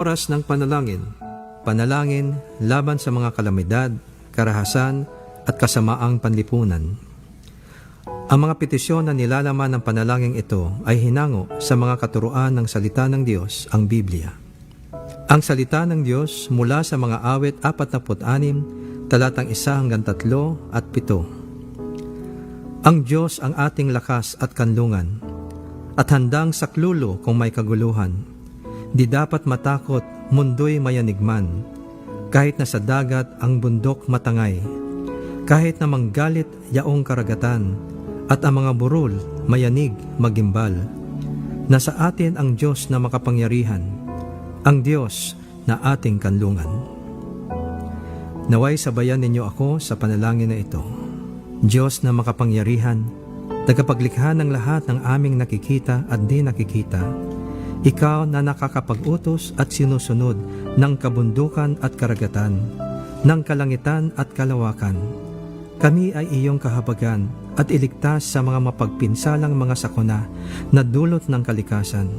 Oras ng panalangin. Panalangin laban sa mga kalamidad, karahasan at kasamaang panlipunan. Ang mga petisyon na nilalaman ng panalangin ito ay hinango sa mga katuruan ng salita ng Diyos, ang Biblia. Ang salita ng Diyos mula sa mga awit 46, talatang 1-3 at 7. Ang Diyos ang ating lakas at kanlungan, at handang saklulo kung may kaguluhan. Di dapat matakot, mundo'y mayanigman, kahit na sa dagat ang bundok matangay, kahit na manggalit yaong karagatan, at ang mga burol mayanig magimbal. Nasa atin ang Diyos na makapangyarihan, ang Diyos na ating kanlungan. Naway sabayan ninyo ako sa panalangin na ito. Diyos na makapangyarihan, tagapaglikha ng lahat ng aming nakikita at di nakikita, Ikaw na nakakapag-utos at sinusunod ng kabundukan at karagatan, ng kalangitan at kalawakan. Kami ay iyong kahabagan at iligtas sa mga mapagpinsalang mga sakuna na dulot ng kalikasan.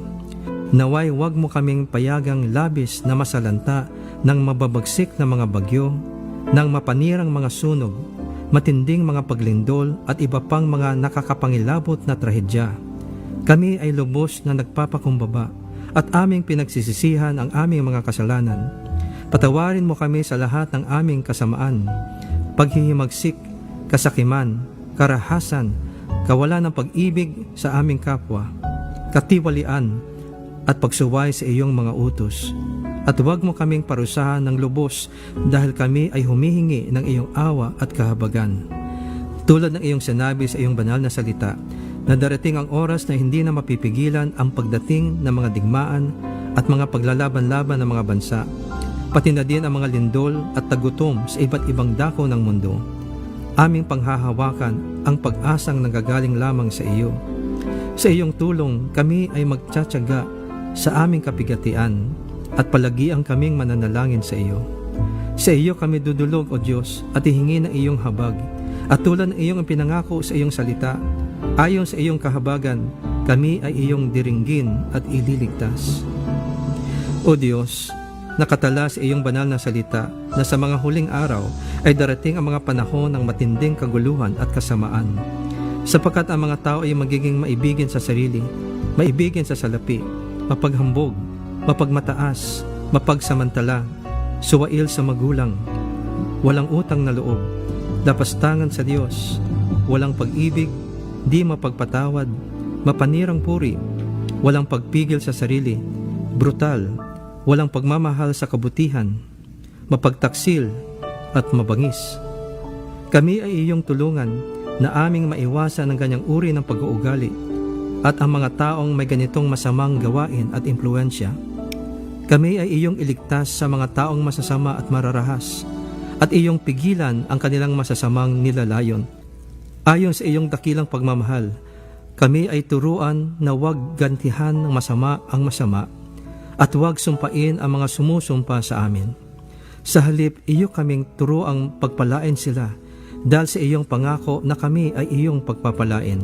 Naway wag mo kaming payagang labis na masalanta ng mababagsik na mga bagyo, ng mapanirang mga sunog, matinding mga paglindol at iba pang mga nakakapangilabot na trahedya. Kami ay lubos na nagpapakumbaba at aming pinagsisisihan ang aming mga kasalanan. Patawarin mo kami sa lahat ng aming kasamaan, paghihimagsik, kasakiman, karahasan, kawalan ng pag-ibig sa aming kapwa, katiwalian at pagsuway sa iyong mga utos. At huwag mo kaming parusahan ng lubos dahil kami ay humihingi ng iyong awa at kahabagan. Tulad ng iyong sinabi sa iyong banal na salita, na darating ang oras na hindi na mapipigilan ang pagdating ng mga digmaan at mga paglalaban-laban ng mga bansa, pati na din ang mga lindol at tagutom sa iba't ibang dako ng mundo. Aming panghahawakan ang pag-asang nanggagaling lamang sa iyo. Sa iyong tulong, kami ay magtsatsaga sa aming kapigatian at palagiang kaming mananalangin sa iyo. Sa iyo kami dudulog, O Diyos, at ihingi ng iyong habag. At tulad ng iyong pinangako sa iyong salita, ayon sa iyong kahabagan, kami ay iyong diringgin at ililigtas. O Diyos, nakatala sa iyong banal na salita na sa mga huling araw ay darating ang mga panahon ng matinding kaguluhan at kasamaan. Sapagkat ang mga tao ay magiging maibigin sa sarili, maibigin sa salapi, mapaghambog, mapagmataas, mapagsamantala, suwail sa magulang, walang utang na loob, lapastangan sa Diyos, walang pag-ibig, di mapagpatawad, mapanirang puri, walang pagpigil sa sarili, brutal, walang pagmamahal sa kabutihan, mapagtaksil at mabangis. Kami ay iyong tulungan na aming maiwasan ang ganyang uri ng pag-uugali at ang mga taong may ganitong masamang gawain at impluensya. Kami ay iyong iligtas sa mga taong masasama at mararahas at iyong pigilan ang kanilang masasamang nilalayon. Ayon sa iyong dakilang pagmamahal, kami ay turuan na huwag gantihan ng masama ang masama at huwag sumpain ang mga sumusumpa sa amin. Sa halip, iyo kaming turuang pagpalain sila dahil sa iyong pangako na kami ay iyong pagpapalain.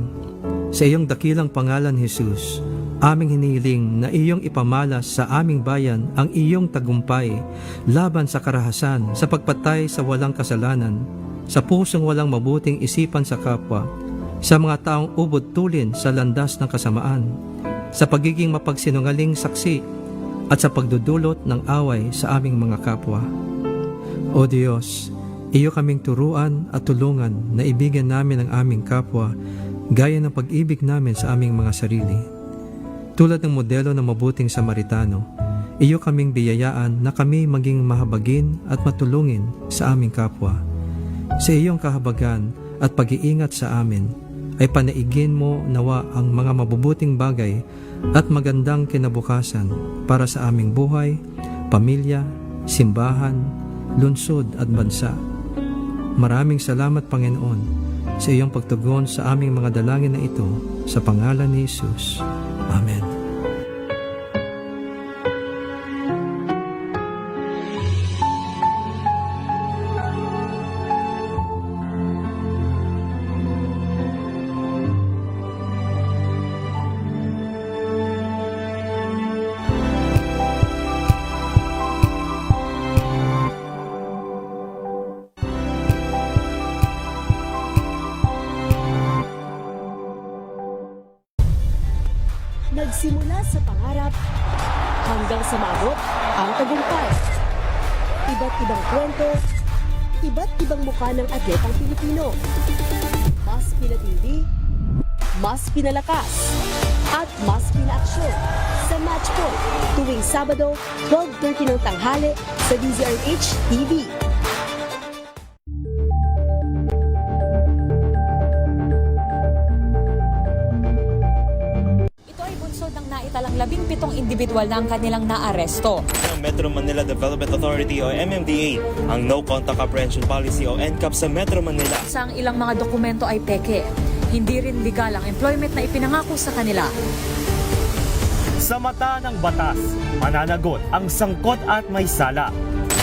Sa iyong dakilang pangalan, Jesus, aming hinihiling na iyong ipamalas sa aming bayan ang iyong tagumpay laban sa karahasan, sa pagpatay sa walang kasalanan, sa pusong walang mabuting isipan sa kapwa, sa mga taong ubod tulin sa landas ng kasamaan, sa pagiging mapagsinungaling saksi, at sa pagdudulot ng away sa aming mga kapwa. O Diyos, iyo kaming turuan at tulungan na ibigyan namin ang aming kapwa gaya ng pag-ibig namin sa aming mga sarili. Tulad ng modelo ng mabuting Samaritano, iyo kaming biyayaan na kami maging mahabagin at matulungin sa aming kapwa. Sa iyong kahabagan at pag-iingat sa amin, ay panaigin mo nawa ang mga mabubuting bagay at magandang kinabukasan para sa aming buhay, pamilya, simbahan, lungsod at bansa. Maraming salamat, Panginoon, sa iyong pagtugon sa aming mga dalangin na ito, sa pangalan ni Jesus. Amen. hanggang sa maabot ang tagumpay. Iba't ibang kwento, iba't ibang mukha ng atletang Pilipino. Mas pinatindi, mas pinalakas, at mas pinaaksyon sa Match Point tuwing Sabado, 12:30 ng tanghali sa DZRH TV. Ito ay bunsod ng naitalang 17 individual na ang kanilang naaresto. Ng Metro Manila Development Authority o MMDA ang No Contact Apprehension Policy o NCAP sa Metro Manila. Sa ang ilang mga dokumento ay peke. Hindi rin legal ang employment na ipinangako sa kanila. Sa mata ng batas, mananagot ang sangkot at may sala.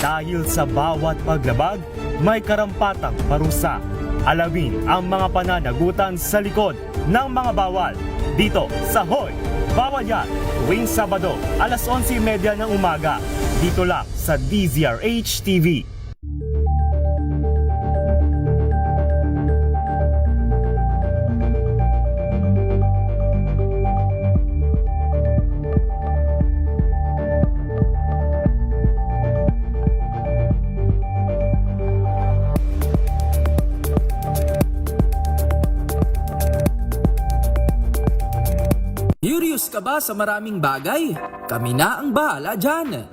Dahil sa bawat paglabag, may karampatang parusa. Alamin ang mga pananagutan sa likod ng mga bawal. Dito sa Hoy! Bawal Yan! Tuwing Sabado, alas 11:30 ng umaga. Dito lang sa DZRH TV. Curious ka ba sa maraming bagay? Kami na ang bahala dyan.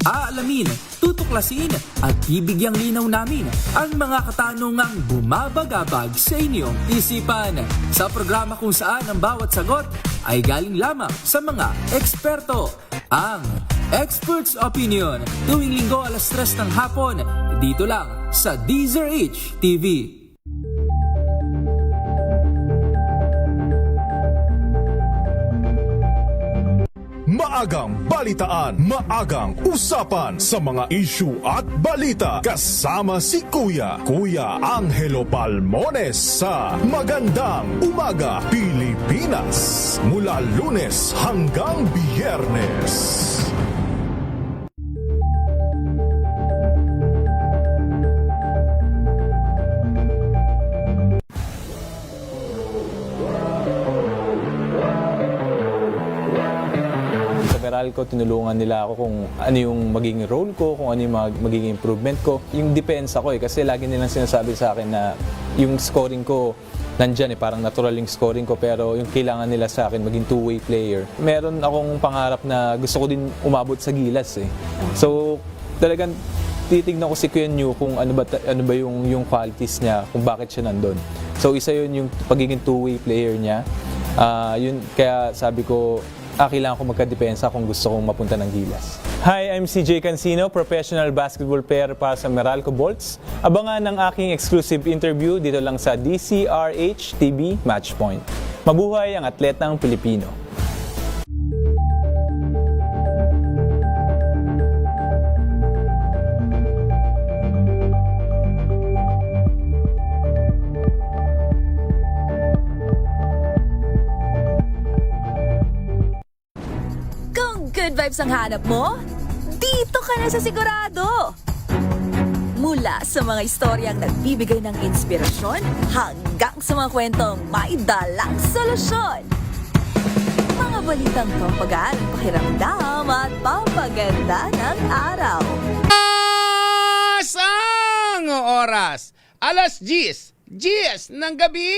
Aalamin, tutuklasin at bibigyang linaw namin ang mga katanungang bumabagabag sa inyong isipan. Sa programa kung saan ang bawat sagot ay galing lamang sa mga eksperto. Ang Expert's Opinion, tuwing linggo alas 3 ng hapon, dito lang sa DZRH TV. Maagang balitaan, maagang usapan sa mga issue at balita kasama si Kuya Angelo Palmones sa Magandang Umaga Pilipinas mula Lunes hanggang Biyernes. Meralco, tinulungan nila ako kung ano yung magiging role ko, kung ano yung magiging improvement ko. Yung depensa ko kasi lagi nilang sinasabi sa akin na yung scoring ko nandyan parang natural yung scoring ko, pero yung kailangan nila sa akin maging two-way player. Meron akong pangarap na gusto ko din umabot sa Gilas So talagang titignan ko si Kuya New kung ano ba yung qualities niya, kung bakit siya nandun. So isa yun yung pagiging two-way player niya. Yun kaya sabi ko, kailangan ko magkadepensa kung gusto kong mapunta ng Gilas. Hi, I'm CJ Cancino, professional basketball player para sa Meralco Bolts. Abangan ang aking exclusive interview dito lang sa DZRH TV Matchpoint. Mabuhay ang atletang Pilipino. Good vibes ang hanap mo? Dito ka na sa sigurado! Mula sa mga istoryang nagbibigay ng inspirasyon hanggang sa mga kwentong may dalang solusyon. Mga balitang pampagaan, pakiramdam at pampaganda ng araw. Ang oras, alas 10 ng gabi.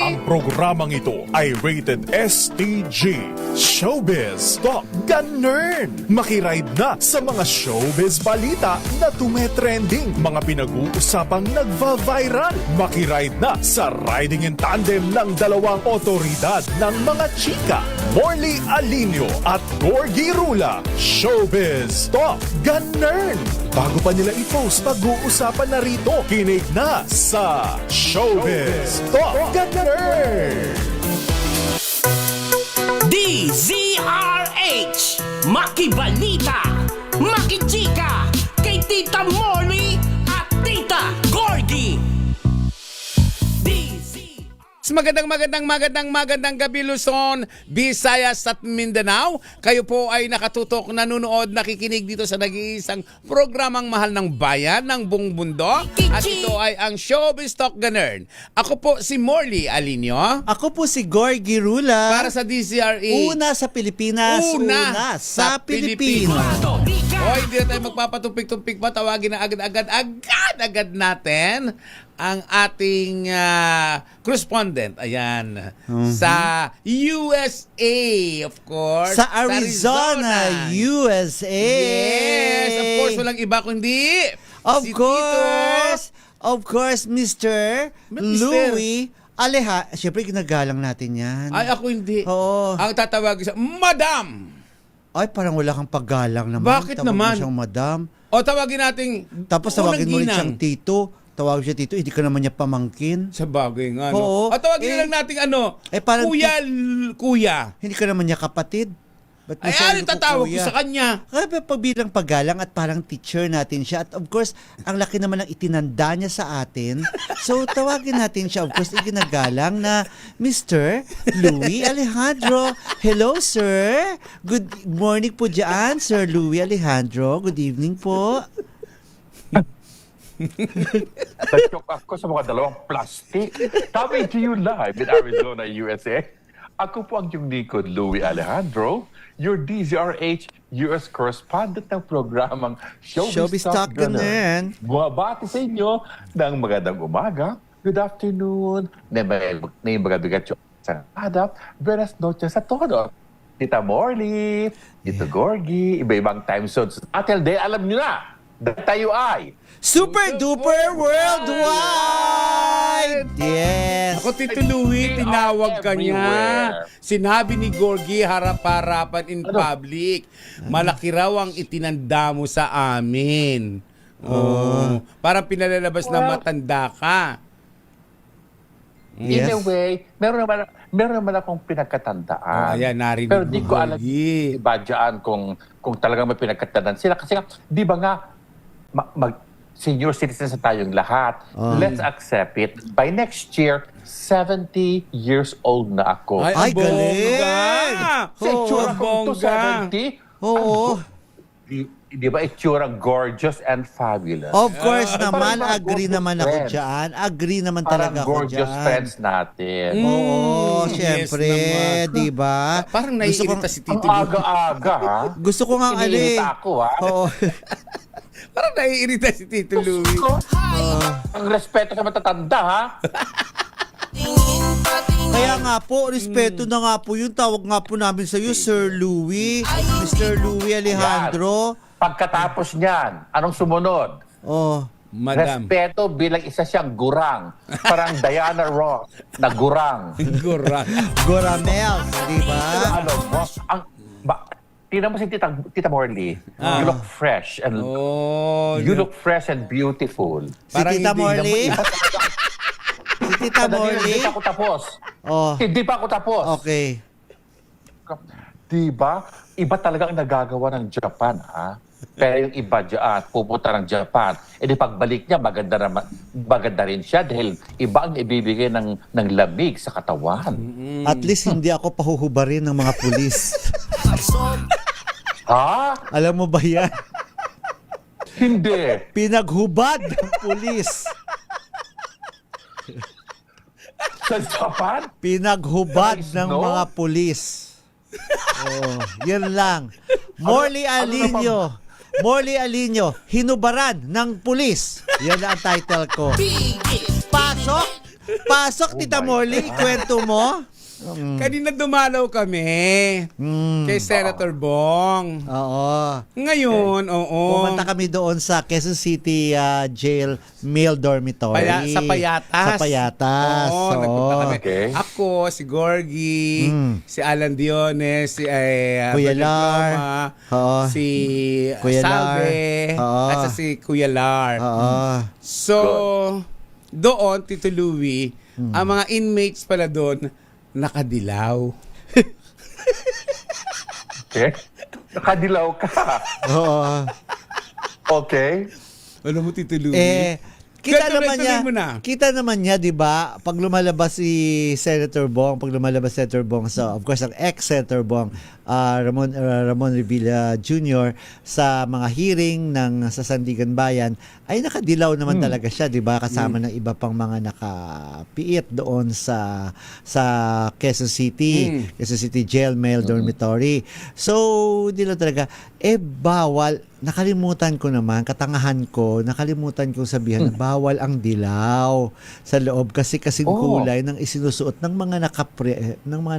Ang programang ito ay rated STG Showbiz Top Ganern. Makiride na sa mga showbiz balita na tumetrending, mga pinag-uusapang nagva-viral. Makiride na sa riding in tandem ng dalawang otoridad ng mga chika, Morley Alinio at Gorgie Rula. Showbiz Top Ganern. Bago pa nila i-post, pag-uusapan na rito. Kinig na sa Showbiz Top Ganern. DZRH Makibalita, Makichika, kay Tita Molly at Tita Gorgie. magandang gabi Luzon, Visayas at Mindanao. Kayo po ay nakatutok, nanonood, nakikinig dito sa nag-iisang programang mahal ng bayan ng buong mundo. At ito ay ang Showbiz Talk Ganern. Ako po si Morley Alinio. Ako po si Gorgie Rula. Para sa DZRE. Una sa Pilipinas. Una sa Pilipino. Hoy, hindi na tayo magpapatumpik-tumpik pa. Tawagin na agad natin ang ating correspondent. Ayan. Sa USA, of course. Sa Arizona, USA. Yes, of course. Walang iba kundi Of si course, Mr. Louie Alejandro. Siyempre, ginagalang natin yan. Ay, ako hindi. Oo. Ang tatawagin sa Madam. Ay, parang wala kang paggalang naman. Bakit Tawagin naman? mo siyang madam. O tawagin nating Tapos tawagin mo rin unang siyang tito. Tawagin siya tito, hindi ka naman niya pamangkin. Sa bagay nga, Oo. O tawagin na lang nating parang kuya. Hindi ka naman niya kapatid. Ba't mo Ay, siya ano tatawag ko kuya? sa kanya? Kaya pagbilang paggalang at parang teacher natin siya. At of course, ang laki naman ng itinanda niya sa atin. So, tawagin natin siya. Of course, iginagalang na Mr. Louie Alejandro. Hello, sir. Good morning po dyan, Sir Louie Alejandro. Good evening po. Nasyok ako sa mga dalawang plastic. Coming to you live in Arizona, USA. Ako po ang yung likod, Louie Alejandro, your DZRH US correspondent ng programang Showbiz Talk Ganern. Bumabati sa inyo ng magandang umaga, good afternoon, na may magabigat yung sa adap, buenas noches sa todo. Tita Morley, Tito Gorgie, iba-ibang time zones. Atel de, alam nyo na, dahil tayo ay Super Duper Worldwide! Yes! Ako, Tito Louie, tinawag ka niya. Everywhere. Sinabi ni Gorgie harap-harapan in public. Malaki raw ang itinanda mo sa amin. Oh. Parang pinalalabas na matanda ka. In a way, meron naman akong pinagkatandaan. Ayan, narinig Pero di mo, ko alam Gorgie. iba dyan kung talagang may pinagkatandaan sila. Kasi nga, di ba nga, senior citizens na tayong lahat. Let's accept it. By next year, 70 years old na ako. Ay, galing! Sa itsura ko to bongga. 70? Oo. Di ba itsura gorgeous and fabulous? Of course naman, parang mga agree gorgeous naman ako friends. dyan. Agree naman Parang talaga ako gorgeous dyan. friends natin. Oo, Yes syempre, naman. di ba? Parang naiirita si Ang Tito Louie. aga-aga, ha? Gusto ko nga Iniirita ako, ha? Oo. Parang naiirita si Tito Louie. Ang respeto sa matatanda, ha? Kaya nga po, respeto na nga po yung tawag nga po namin sa iyo, Sir Louie, Mr. Louie Alejandro. Pagkatapos niyan, anong sumunod? Oh, Madam. Respeto bilang isa siyang gurang. Parang Diana Ross na gurang. Gura. Goramel, di ba? Ano mo? Tingnan mo si Tita Morley. You look fresh and Oh, you look fresh and beautiful. Si Tita Morley? Si Tita Hindi Morley? pa ako tapos. Oh, Hindi pa ako tapos. okay. Diba? Iba talaga ang nagagawa ng Japan, ha? Pero yung iba dyan, pupunta ng Japan, di pagbalik niya, maganda rin siya dahil iba ang ibibigay ng lamig sa katawan. At least hindi ako pahuhubarin ng mga pulis. Ha? Alam mo ba yan? Hindi. Pinaghubad ng pulis. Sa Japan? Pinaghubad Guys, ng no? mga pulis. Oh, yan lang. Morley Alinio. Morley Alinio, hinubaran ng pulis. Yan ang title ko. Pasok! Pasok, Tita Morley, ikwento mo. Kanina dumalaw kami kay Senator Bong. Oo. Ngayon, oo. Pumunta kami doon sa Quezon City Jail Male Dormitory. Sa Payatas. Sa Payatas. Oo, nagpunta kami. Okay. Ako, si Gorgie, si Alan Diones, si Kuya Bernard Lar. Loma, Oo. si Kuya Lar. Salve, Oo. at si Kuya Lar. Oo. So, doon, Tito Louie, ang mga inmates pala doon, nakadilaw. Okay? Nakadilaw ka. Oo. Okay? Alam mo, Tito Louie? Kita naman niya, 'di ba? Pag lumalabas si Senator Bong, so of course ang ex-Senator Bong, Ramon Revilla Jr. sa mga hearing sa Sandigan Bayan ay nakadilaw naman talaga siya, 'di ba? Kasama ng iba pang mga nakapiit doon sa Quezon City, Quezon City Jail Male Dormitory. So, hindi lang talaga bawal. Nakalimutan ko naman, katangahan ko, nakalimutan kong sabihan na bawal ang dilaw sa loob kasi kasing kulay ng isinusuot ng mga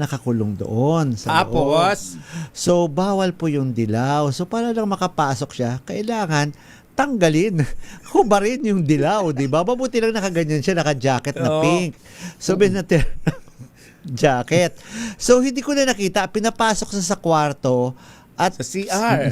nakakulong doon sa loob. Tapos, so bawal po yung dilaw. So para lang makapasok siya, kailangan tanggalin, hubarin yung dilaw, di ba? Mabuti lang nakaganyan siya, naka-jacket na pink. So jacket. So hindi ko na nakita, pinapasok sa kwarto. At sa CR.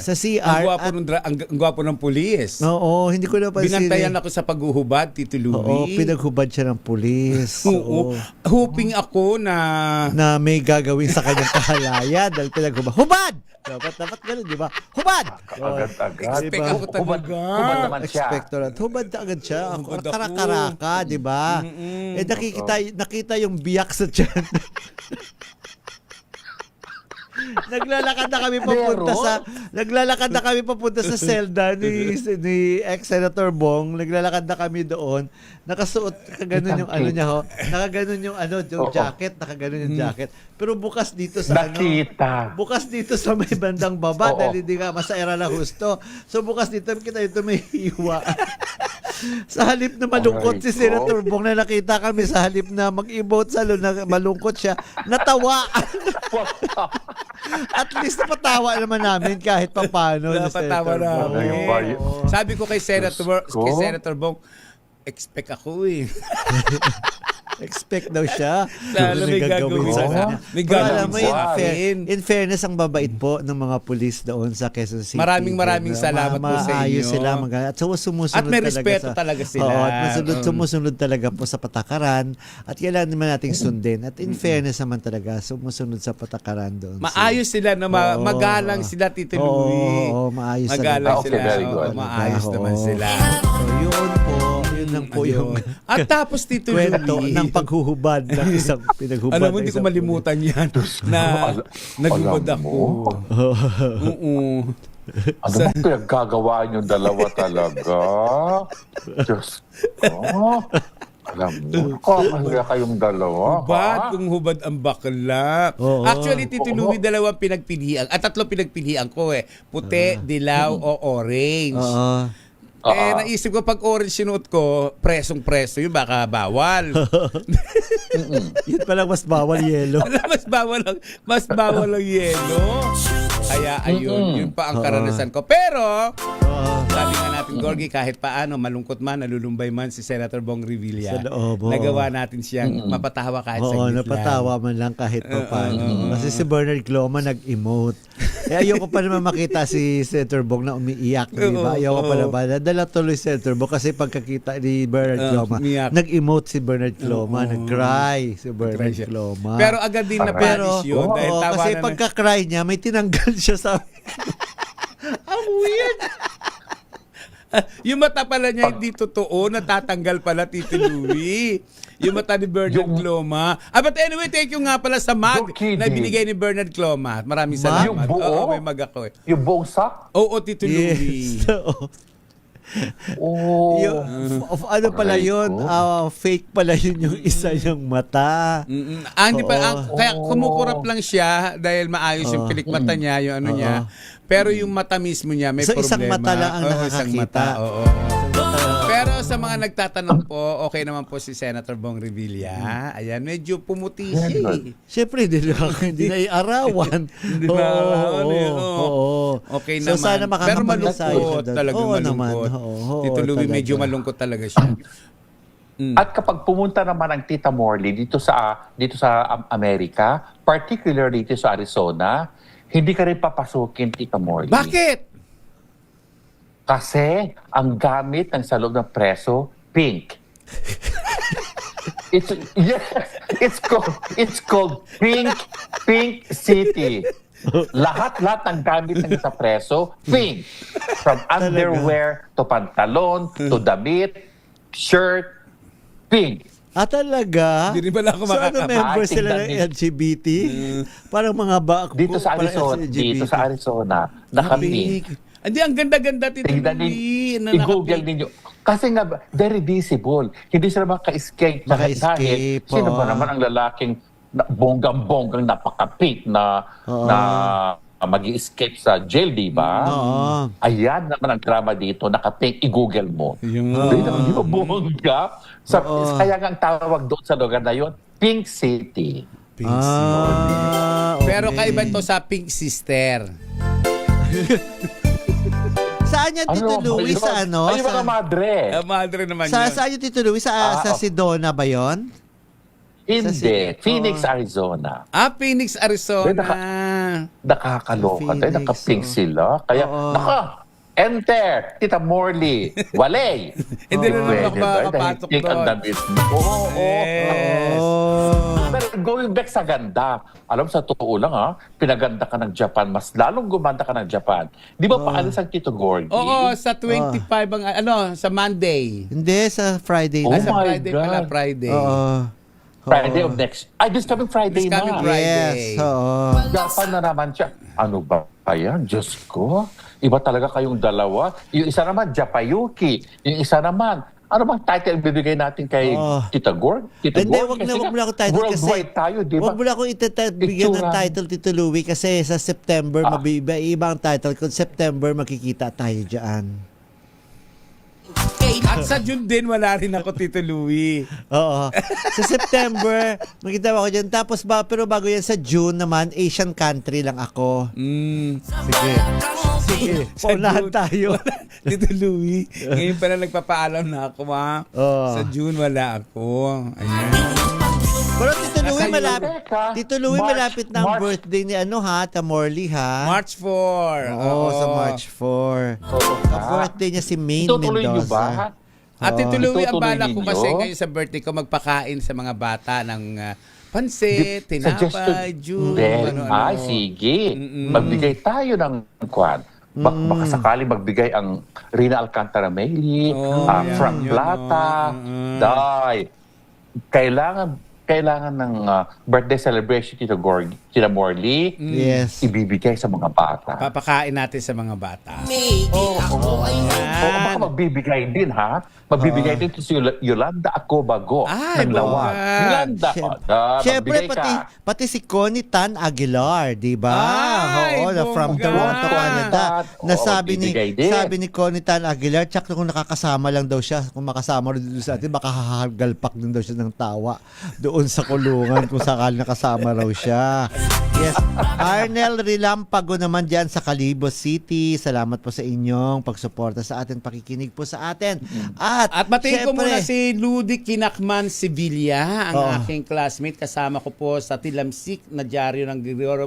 Ang gwapo ng pulis. Oo, hindi ko napansin. Binantayan ako sa paghuhubad, Tito Louie. Oo, pinaghubad siya ng pulis. Oo. Hoping ako na may gagawin sa kanyang kahalaya dahil pinaghubad. Hubad! Dapat ganun, di ba? Hubad! Agad-agad. Expect ako talaga. Hubad naman siya. Hubad agad siya. Hubad ako. Karaka, di ba? Nakita yung biyak sa tiyan. Naglalakad na kami papunta sa selda ni ex-Senator Bong. Naglalakad na kami doon. Nakasuot kaganon yung niya ho. Nakaganon yung jacket, nakaganon yung jacket. Pero bukas dito sa bukas dito sa may bandang baba dahil hindi nga masaira na husto. So bukas dito kita ito may hiwa. Sa halip na malungkot si Senator Bong na nakita kami, sa halip na mag-emote na malungkot siya, natawa. At least napatawa naman namin kahit papaano. Napatawa namin. Sabi ko kay Senator Bong, expect ako Expect daw siya. Lalo may gagawin sa kanya. May gagawin sa akin. In fairness, ang babait po ng mga pulis doon sa Quezon City. Maraming salamat po sa inyo. Maayos sila. At sumusunod at may respeto talaga sila. At sumusunod talaga po sa patakaran. At kailangan naman nating sundin. At in fairness naman talaga, sumusunod sa patakaran doon. Maayos sila na magalang sila, Tito Louie. Oo, maayos magalang sila. Very good. Maayos naman sila. Yun po. Yun lang po yung at tapos, Tito Louie, ng paghuhubad ng isang pinaghubad. Alam mo, hindi ko malimutan yan na naghubad ako. Oo. Ano ba pinagkagawaan yung dalawa talaga? Diyos ko. Alam mo, kaya kayong dalawa. Hubad kung hubad ang bakla. Actually, Tito Louie, dalawang pinagpilian. At tatlo pinagpilian ko Puti, dilaw, o orange. Naisip ko pag orange sinuot ko, presong-preso yun, baka bawal. Yun palang mas bawal yelo. mas bawal ang yelo. Kaya ayun, yun pa ang karanasan ko. Pero, sabi nga natin, Gorgie, kahit paano, malungkot man, nalulumbay man si Senator Bong Revilla, nagawa natin siyang mapatawa kahit sa gitla. Napatawa man lang kahit pa paano. Kasi si Bernard Cloma nag-emote. Ayoko pa naman makita si Senator Bong na umiiyak, di ba? Ayoko pa naman. Nadala tuloy si Senator Bong kasi pagkakita ni Bernard Cloma, nag-emote si Bernard Cloma, nag-cry si Bernard Cloma. Pero agad din na-punish yun. Kasi pagka-cry niya, may tinanggal siya sa... Ang weird! Yung mata pala niya hindi totoo, natatanggal pala, Tito Louie. Yung mata ni Bernard Cloma. But anyway, thank you nga pala sa mug na binigay ni Bernard Cloma. Maraming salamat. Oo, may mug ako Yung buong sak? Oo, Tito Louie. Ano pala yun? Fake pala yun yung isa yung mata. Hindi pa, kaya kumukurap lang siya dahil maayos yung pilikmata niya, yung ano niya. Pero yung mata mismo niya may problema. Isang mata lang ang nakakakita. Pero sa mga nagtatanong po, okay naman po si Senator Bong Revilla. Ayan, medyo pumuti siya. Siyempre, hindi na iarawan. Okay so, naman. sana pero malungkot. Talagang malungkot. Tito Louie, medyo malungkot talaga siya. At kapag pumunta naman ang Tita Morley dito sa Amerika, particularly dito sa Arizona, hindi ka rin papasukin, Tita Morley. Bakit? Kasi ang gamit ng sa loob ng preso, pink. It's called Pink City. Lahat ng gamit ng sa preso, pink. From underwear to pantalon to damit, shirt, pink. Talaga? Hindi rin pala ako So, makakapag. member sila ng Tingnan LGBT? Parang mga Dito sa parang Arizona, LGBT. dito sa Arizona, naka-pink. Hindi, ang ganda-ganda, Tito Tingnan Louie. din, i-google ninyo. Kasi nga, very visible. Hindi sila maka-escape. Maka-escape, Sino ba oo. naman ang lalaking bonggang-bonggang napaka-pink na mag-escape sa jail, di ba? Oo. Ayan naman ang drama dito. Naka-pink, i-google mo. Yung... Di ba bongga? Kaya nga ang tawag doon sa lugar na yun, Pink City. Okay. Pero kaiba ito sa Pink Sister. Saan yan, Tito Louie? Sa ano? Ay, mga madre. Madre naman Sa, yun. saan yung Tito Louie? Sa Sedona ba yon? Hindi. Phoenix, Arizona. Phoenix, Arizona. Nakakaloka. Phoenix, Naka-pink sila. Kaya, enter! Tita Morley! Walay! Hindi na naman makapasok Pink ang doon. damit mo. Oo. Pero going back sa ganda, alam sa totoo lang pinaganda ka ng Japan, mas lalong gumanda ka ng Japan. Di ba paalis ang Tito Gorgie? Oo, sa 25 ang, sa Monday. Hindi, sa Friday. Oh Sa my Friday God. pala, Friday. Friday of next... this coming Friday This coming na. Friday. Yes, oo. Japan na naman siya. Ano ba yan? Diyos ko. Iba talaga kayong dalawa. Yung isa naman, Japayuki. Yung isa naman, ano bang title bibigay natin kay Tita Gorg? Tita Hindi, Gorg? wag Kasi mo nga, na akong title kasi. worldwide tayo, di ba? Wag mo na akong bigyan ng Itsura. title, Tito Louie, kasi sa September, ibang title. Kung September, makikita tayo dyan. At sa June din, wala rin ako, Tito Louie. Oo. Sa September, makita ako dyan. Tapos, pero bago yan, sa June naman, Asian country lang ako. Sige. Sige. Paunahan tayo. Tito Louie, ngayon pala nagpapaalam na ako, Sa June, wala ako. Ayan. Pero Tito Louie, Nasa malapit. Teka, Tito Louie, March- malapit na ang March- birthday ni Tamorley, ha? March 4. Oo, sa March 4. Ang birthday niya si Maine Itutuloy niyo Mendoza. ba? At Tito Louie, ang Itutuloy bala ko ninyo? kasi ngayon sa birthday ko, magpakain sa mga bata ng pansit, tinapay, juice, Ay, sige. Magbigay tayo ng kwan. Baka sakali magbigay ang Rina Alcantara Meli, Frank Plata, Day. Kailangan ng birthday celebration Tito Gorgie, Tita Morley, Yes. ibibigay sa mga bata. Papakain natin sa mga bata. Baka magbibigay din, ha? Magbibigay din si Yolanda Acobago Ay, ng Lawag. bongga. Yolanda, Siyempre, magbigay ka. pati si Connie Tan Aguilar, di ba? Ay, Oo, na from bongga. Toronto, Canada. Na Oo, bibigay din. sabi ni Connie Tan Aguilar, tsak kung nakakasama lang daw siya, kung makasama rin doon sa atin, baka hahagalpak din daw siya ng tawa doon sa kulungan kung sakali nakasama raw siya. Yes. Arnel Rilampago naman dyan sa Calibos City. Salamat po sa inyong pagsuporta sa atin, pakikinig po sa atin. At batiin ko syempre, muna si Ludy Kinakman Sevilla, ang Oo. aking classmate. Kasama ko po sa Tilamsik na dyaryo ng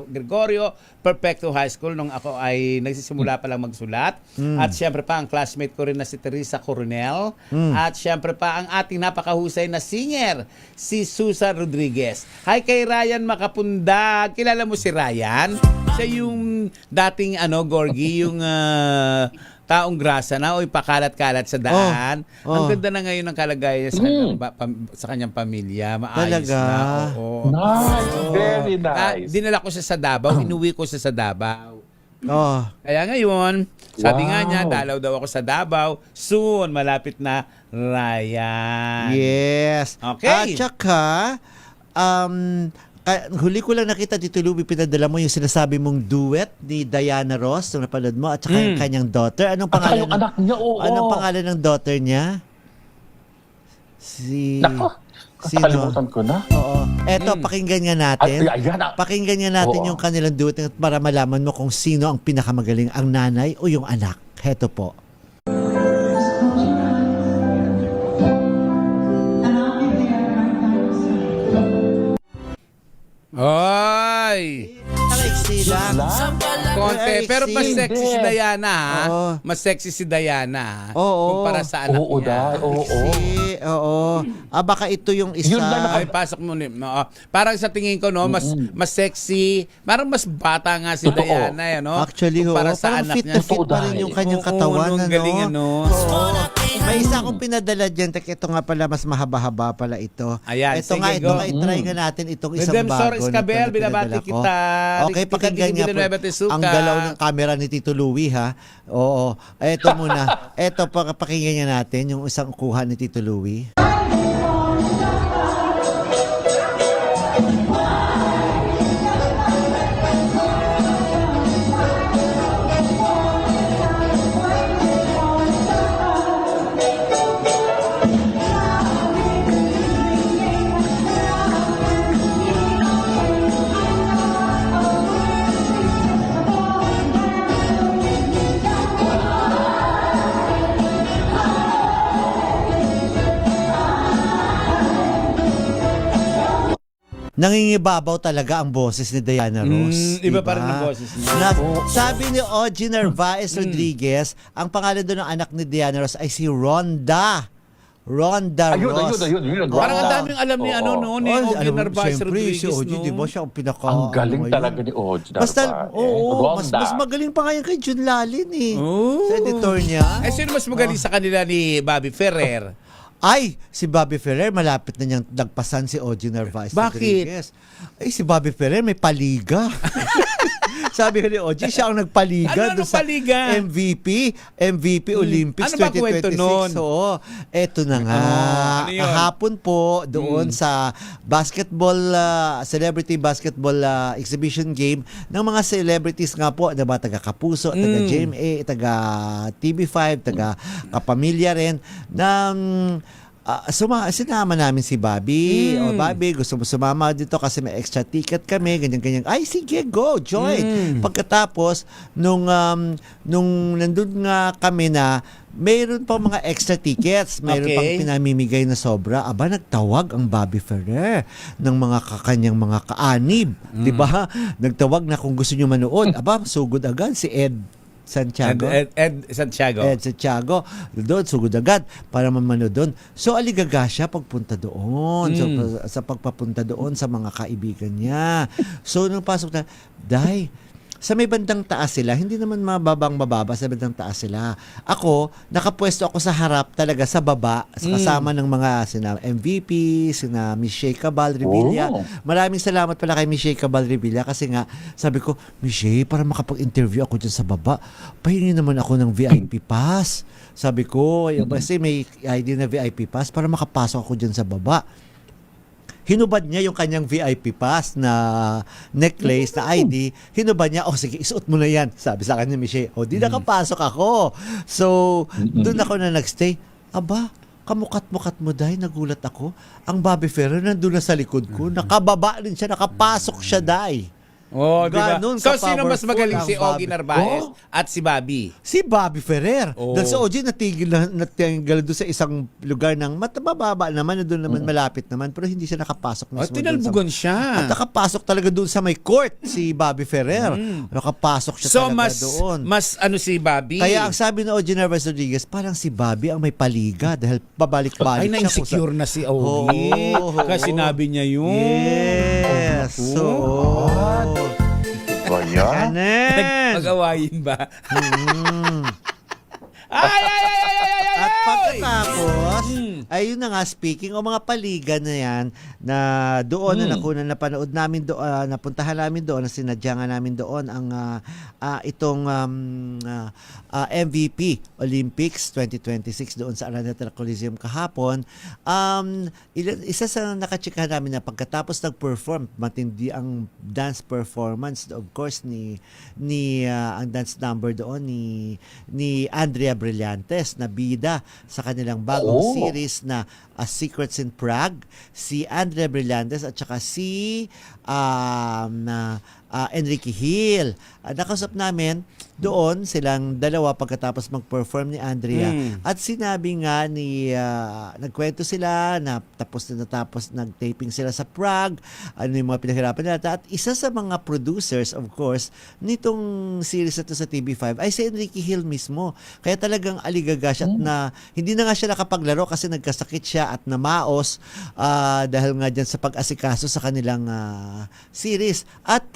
Gregorio Perfecto High School nung ako ay nagsisimula pa lang magsulat. At syempre pa ang classmate ko rin na si Teresa Coronel. At syempre pa ang ating napakahusay na singer, si Susan Rodriguez. Hi kay Ryan Makapundag. Kilala mo si Ryan? Siya yung dating Gorgie, yung taong grasa na o pakalat-kalat sa daan. Ang ganda na ngayon ng kalagayan niya sa kanyang pamilya. Maayos Talaga? na. Oo. Nice. Very nice. Dinala ko siya sa Davao. Inuwi ko siya sa Davao. Kaya ngayon, sabi nga niya, dalaw daw ako sa Davao. Soon, malapit na Ryan. Yes. Okay. At saka, huli ko lang nakita dito, Louie, pinadala mo yung sinasabi mong duet ni Diana Ross, nung napanood mo, at saka yung kanyang daughter. Anong pangalan? yung anak niya, oo. Anong pangalan ng daughter niya? Nako, kakalimutan ko na. Oo. Eto, pakinggan nga natin. Ayan. Pakinggan nga natin Oo. yung kanilang duet para malaman mo kung sino ang pinakamagaling, ang nanay o yung anak. Heto po. Oy! Sexy lang. Konti. Pero mas Hindi. sexy si Diana, ha? Oo. Mas sexy si Diana, ha? Oo. Kumpara sa anak Oo, niya. Oo. Baka ito yung isa. Yun lang Ay, pasok mo ni. Parang sa tingin ko, no, mas sexy. Parang mas bata nga si Totoo. Diana, no? Actually, Kumpara ho. sa Parang anak fit niya. na fit pa rin yung kanyang katawan. Ang galing, ano? Oo. May isa akong pinadala dyan. Ito nga pala, mas mahaba-haba pala ito. Ayan, ito sige, nga, go. i-try nga natin itong isang Redemptor bago. Escabel, na binabati pinadala ko. kita. Okay, Ricky pakinggan niya po Villanueva Tesuca. ang galaw ng camera ni Tito Louie, ha? Oo. Ito muna. Ito, pakinggan niya natin yung isang kuha ni Tito Louie. Nangingibabaw talaga ang boses ni Diana Ross. Iba diba? pa rin ang boses niya. Sabi ni Ogie Narvaez Rodriguez, ang pangalan doon ng anak ni Diana Ross ay si Rhonda. Rhonda Ross. Ayun. Parang ang daming alam ni ano noon, ni Ogie Narvaez Siyempre, Rodriguez, si Ogie, no? di ba siya ang pinaka... Ang galing ngayon. talaga ni Ogie Narvaez. Basta, oo, mas Rhonda. magaling pa ngayon kay Jun Lalin eh. Oh. Sa editor niya. Eh, sino mas magaling sa kanila ni Bobby Ferrer? Ay, si Bobby Ferrer, malapit na niyang nagpasan si Ogie Narvaez Bakit? Rodriguez. Ay, si Bobby Ferrer may paliga. Sabi ko ni Ogie, siya ang nagpaliga Ano doon sa paliga? MVP Olympics Ano ba kwento 2026. nun? Oo, eto na nga. ano yun? Kahapon po doon sa basketball, celebrity basketball exhibition game ng mga celebrities nga po, diba, taga Kapuso, taga GMA, taga TV5, taga Kapamilya rin, na sinama namin si Bobby. O Bobby, gusto mo sumama dito kasi may extra ticket kami, ganyan-ganyan. Ay, sige, go, join. Pagkatapos, nung nandun nga kami na, mayroon pa mga extra tickets, mayroon Okay. pang pinamimigay na sobra. Aba, nagtawag ang Bobby Ferrer ng mga kakanyang mga kaanib. Di ba? Nagtawag na kung gusto nyo manood. Aba, sugod agad si Ed Santiago. Ed Santiago. Ed Santiago, doon, sugod agad para mamano doon. So, aligaga siya pagpunta doon. So, sa pagpapunta doon sa mga kaibigan niya. So, nung pasok na, Day, sa may bandang taas sila, hindi naman mababa, sa bandang taas sila. Ako, nakapwesto ako sa harap talaga sa baba, kasama ng mga sina MVP, sina Michelle Cabal Revilla. Oh. Maraming salamat pala kay Michelle Cabal Revilla kasi nga, sabi ko, Michelle, para makapag-interview ako dyan sa baba, pahingi naman ako ng VIP pass. Sabi ko, kasi may ID na VIP pass para makapasok ako dyan sa baba. Hinubad niya yung kanyang VIP pass na necklace na ID. Hinubad niya, sige, isuot mo na yan. Sabi sa kanya, Michelle, di nakapasok ako. So, doon ako na nagstay. Aba, kamukat-mukat mo dahil nagulat ako. Ang Bobby Ferrer nandun na sa likod ko. Nakababa rin siya, nakapasok siya dahil. Oh, diba? Ganun So, sino mas ka-powerful magaling, ang si Ogie Bobby. Narvaez at si Bobby? Si Bobby Ferrer. Oh. Dahil sa Ogie, natigil doon sa isang lugar ng mababa naman, doon naman malapit naman, pero hindi siya nakapasok. Oh, mismo tinalbugan doon siya. At nakapasok talaga doon sa may court, si Bobby Ferrer. Nakapasok siya So, talaga doon. mas ano si Bobby? Kaya ang sabi ni Ogie Narvaez Rodriguez, parang si Bobby ang may paliga dahil pabalik-balik Ay, siya. na-insecure na si Ogie. Oo. Kasi sinabi niya yun. Yes. So, Ganyan. Kanan. Mag-awayin ba? Ay! At pagkatapos, ayun na nga, speaking o mga paligan na yan, na doon na napanood namin doon, napuntahan namin doon, na sinadya nga namin doon ang itong MVP Olympics 2026 doon sa Araneta Coliseum kahapon. Isa sa nakachikahan namin na pagkatapos nag-perform, matindi ang dance performance, of course, ni ang dance number doon ni Andrea Brillantes na bida sa kanilang bagong series na Secrets in Prague, si Andrea Brillantes at saka si Enrique Hill. Nakasap namin doon silang dalawa pagkatapos mag-perform ni Andrea. At sinabi nga nagkwento sila na tapos nag-taping sila sa Prague, ano yung mga pinahirapan nila. At isa sa mga producers, of course, nitong series na to sa TV5 ay si Enrique Hill mismo. Kaya talagang aligaga siya at na hindi na nga siya nakapaglaro kasi nagkasakit siya at namaos dahil nga dyan sa pag-asikaso sa kanilang series. At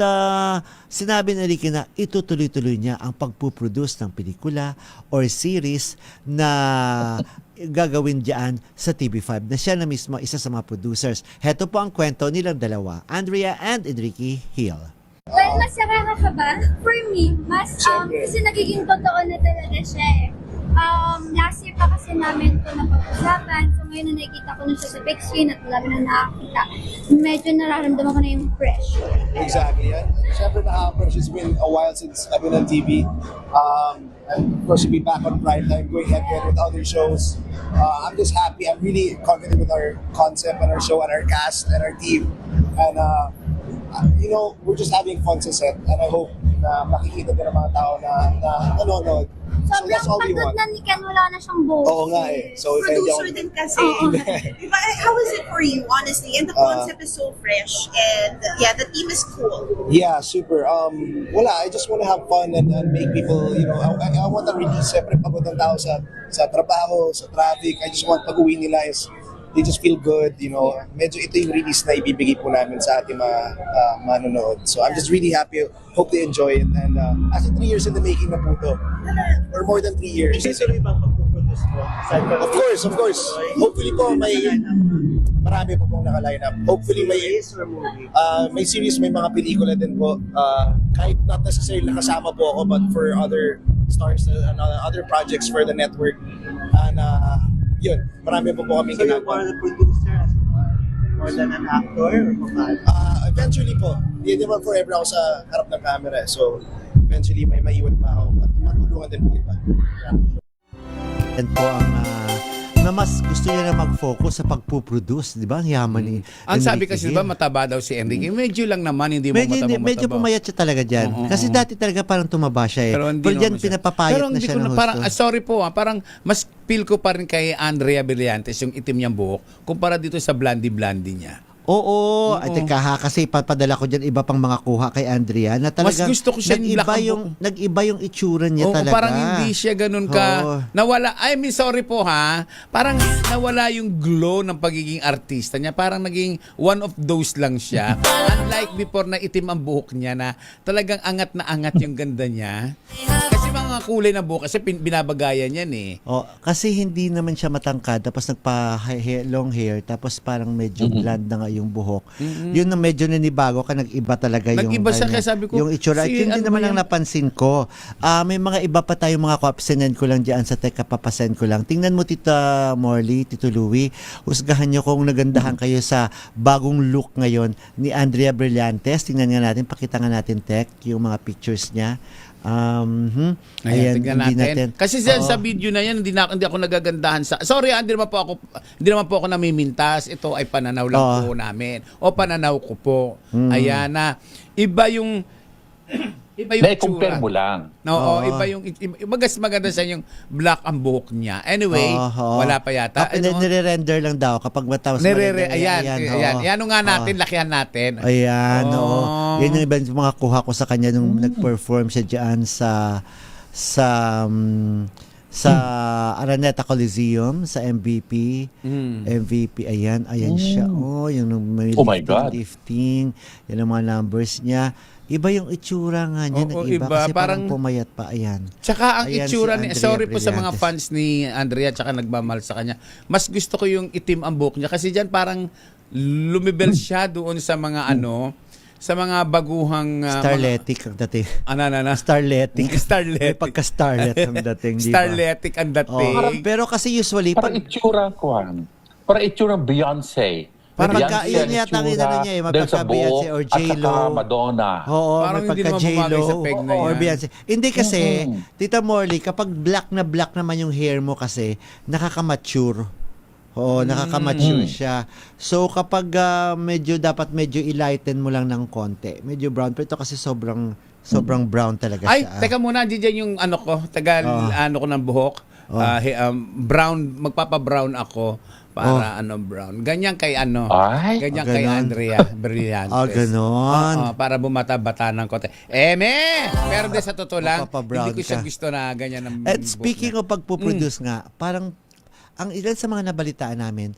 sinabi ni Ricky na itutuloy-tuloy niya ang pagpuproduce ng pelikula or series na gagawin diyan sa TV5 na siya na mismo isa sa mga producers. Heto po ang kwento nilang dalawa, Andrea and Enrique Hill. Well, mas nakakakaba for me, mas kasi nagiging totoo na talaga siya eh. Last year pa kasi namin ito napag-usapan, so ngayon na nakikita ko na siya sa big screen at marami na nakakita. Medyo nararamdaman ko na yung fresh. Exactly. And syempre nakaka-fresh. It's been a while since I've been on TV. And of course, to be back on primetime, going head-to-head with other shows. I'm just happy. I'm really confident with our concept and our show and our cast and our team. And, you know, we're just having fun sa set. And I hope na makikita din ng mga tao na nanonood. So that's all we Sobrang want. pagod na ni Ken, wala na siyang buhok. Oo nga eh. So, Producer din kasi. Diba, how is it for you, honestly? And the concept is so fresh. And yeah, the team is cool. Yeah, super. Wala, I just want to have fun and make people, you know, I want to release. Siyempre, pagod ng tao sa trabaho, sa traffic. I just want pag-uwi nila is they just feel good, you know. Medyo ito yung release na ibibigay po namin sa ating mga manonood. So I'm just really happy. Hope they enjoy it. And actually 3 years in the making na po ito. Or more than 3 years. Of course. Hopefully po marami po pong naka-line up. Hopefully may series, may mga pelikula din po. Kahit not necessarily nakasama po ako, but for other stars and other projects for the network. And yun, marami po kami ginagawa. So you're more the producer as more than an actor? Eventually po. Hindi naman forever ako sa harap ng camera. So eventually may maiwan pa ako at matulungan din po iba. Yan po ang na mas gusto niya na mag-focus sa pagpuproduce, di ba? Ang yaman ni Ang sabi Enrique kasi Hill. ba mataba daw si Enrique. Medyo lang naman, hindi mo Medyo pumayat siya talaga dyan. Kasi dati talaga parang tumaba siya eh. Pero hindi dyan naman siya. pinapapayat Pero na hindi siya ko ng na, parang, husto. sorry po parang mas feel ko pa rin kay Andrea Brillantes yung itim niyang buhok kumpara dito sa blondie niya. Oo. At teka ha, kasi papadala ko dyan iba pang mga kuha kay Andrea na talagang Mas gusto ko siya yung black ang nag-iba yung itsura niya Oo, talaga. parang hindi siya ganun ka nawala. I mean, sorry po ha. Parang nawala yung glow ng pagiging artista niya. Parang naging one of those lang siya. Unlike before na itim ang buhok niya na talagang angat na angat yung ganda niya. Kasi mga kulay na buhok kasi binabagayan yan eh. Oh, kasi hindi naman siya matangkad tapos long hair tapos parang medyo blonde na nga yung buhok. Yun na medyo nanibago ka, nag-iba talaga yung Nag-iba siya, kaya sabi ko, yung itsura. At yun din naman ang napansin ko. May mga iba pa tayong mga sinend ko lang diyan sa teka, papasend ko lang. Tingnan mo Tita Morley, Tito Louie, husgahan nyo kung nagandahan kayo sa bagong look ngayon ni Andrea Brillantes. Tingnan nga natin, pakita nga natin tek yung mga pictures niya. Ayan, tingnan natin. Kasi sa video na yan, hindi ako nagagandahan sa. Sorry, hindi naman po ako namimintas. Ito ay pananaw lang po namin. O pananaw ko po. Ayan na. Iba yung Na-compare mo lang. Oo, iba yung maganda sa yung black ang buhok niya. Anyway, wala pa yata. Nire-render lang daw kapag matapos Ayan. Yan nga natin, lakihan natin. Ayan, yan yung ibang mga kuha ko sa kanya nung nag-perform siya diyan sa Araneta Coliseum sa MVP. MVP, ayan siya. Yung may lifting. Yan ang mga numbers niya. Iba yung itsura nga niya, nag-iba kasi parang pumayat pa, ayan. Tsaka ang itsura ni, sorry po sa mga Brillantes. fans ni Andrea tsaka nagmamahal sa kanya, mas gusto ko yung itim ang buhok niya kasi diyan parang lumibel siya doon sa mga sa mga baguhang Starletic ang dating. Starletic. May pagka-starlet ang dating, di ba? Starletic ang dating. Pero kasi usually Parang itsura ko. Parang itsura ng Beyonce. yun yata ang inano niya magpagka-Beyonce or J-Lo. At saka Madonna. Oo, parang may hindi naman bumagay sa peg na or yan. Beyonce. Hindi kasi, Tita Morley, kapag black naman yung hair mo kasi, nakaka-mature. Oo, nakaka-mature siya. So, kapag dapat medyo i-lighten mo lang ng konti. Medyo brown. Pero ito kasi sobrang brown talaga Ay, siya. teka muna, diyan yung ko, ko ng buhok. Brown, magpapa-brown ako para brown. Ganyan kay ganyan kay Andrea Brillantes. Ganon. Para bumata-bata ng konti. Pero sa totoo lang, hindi ko siya gusto na ganyan ng At speaking of pagpuproduce nga, parang ang ilan sa mga nabalitaan namin,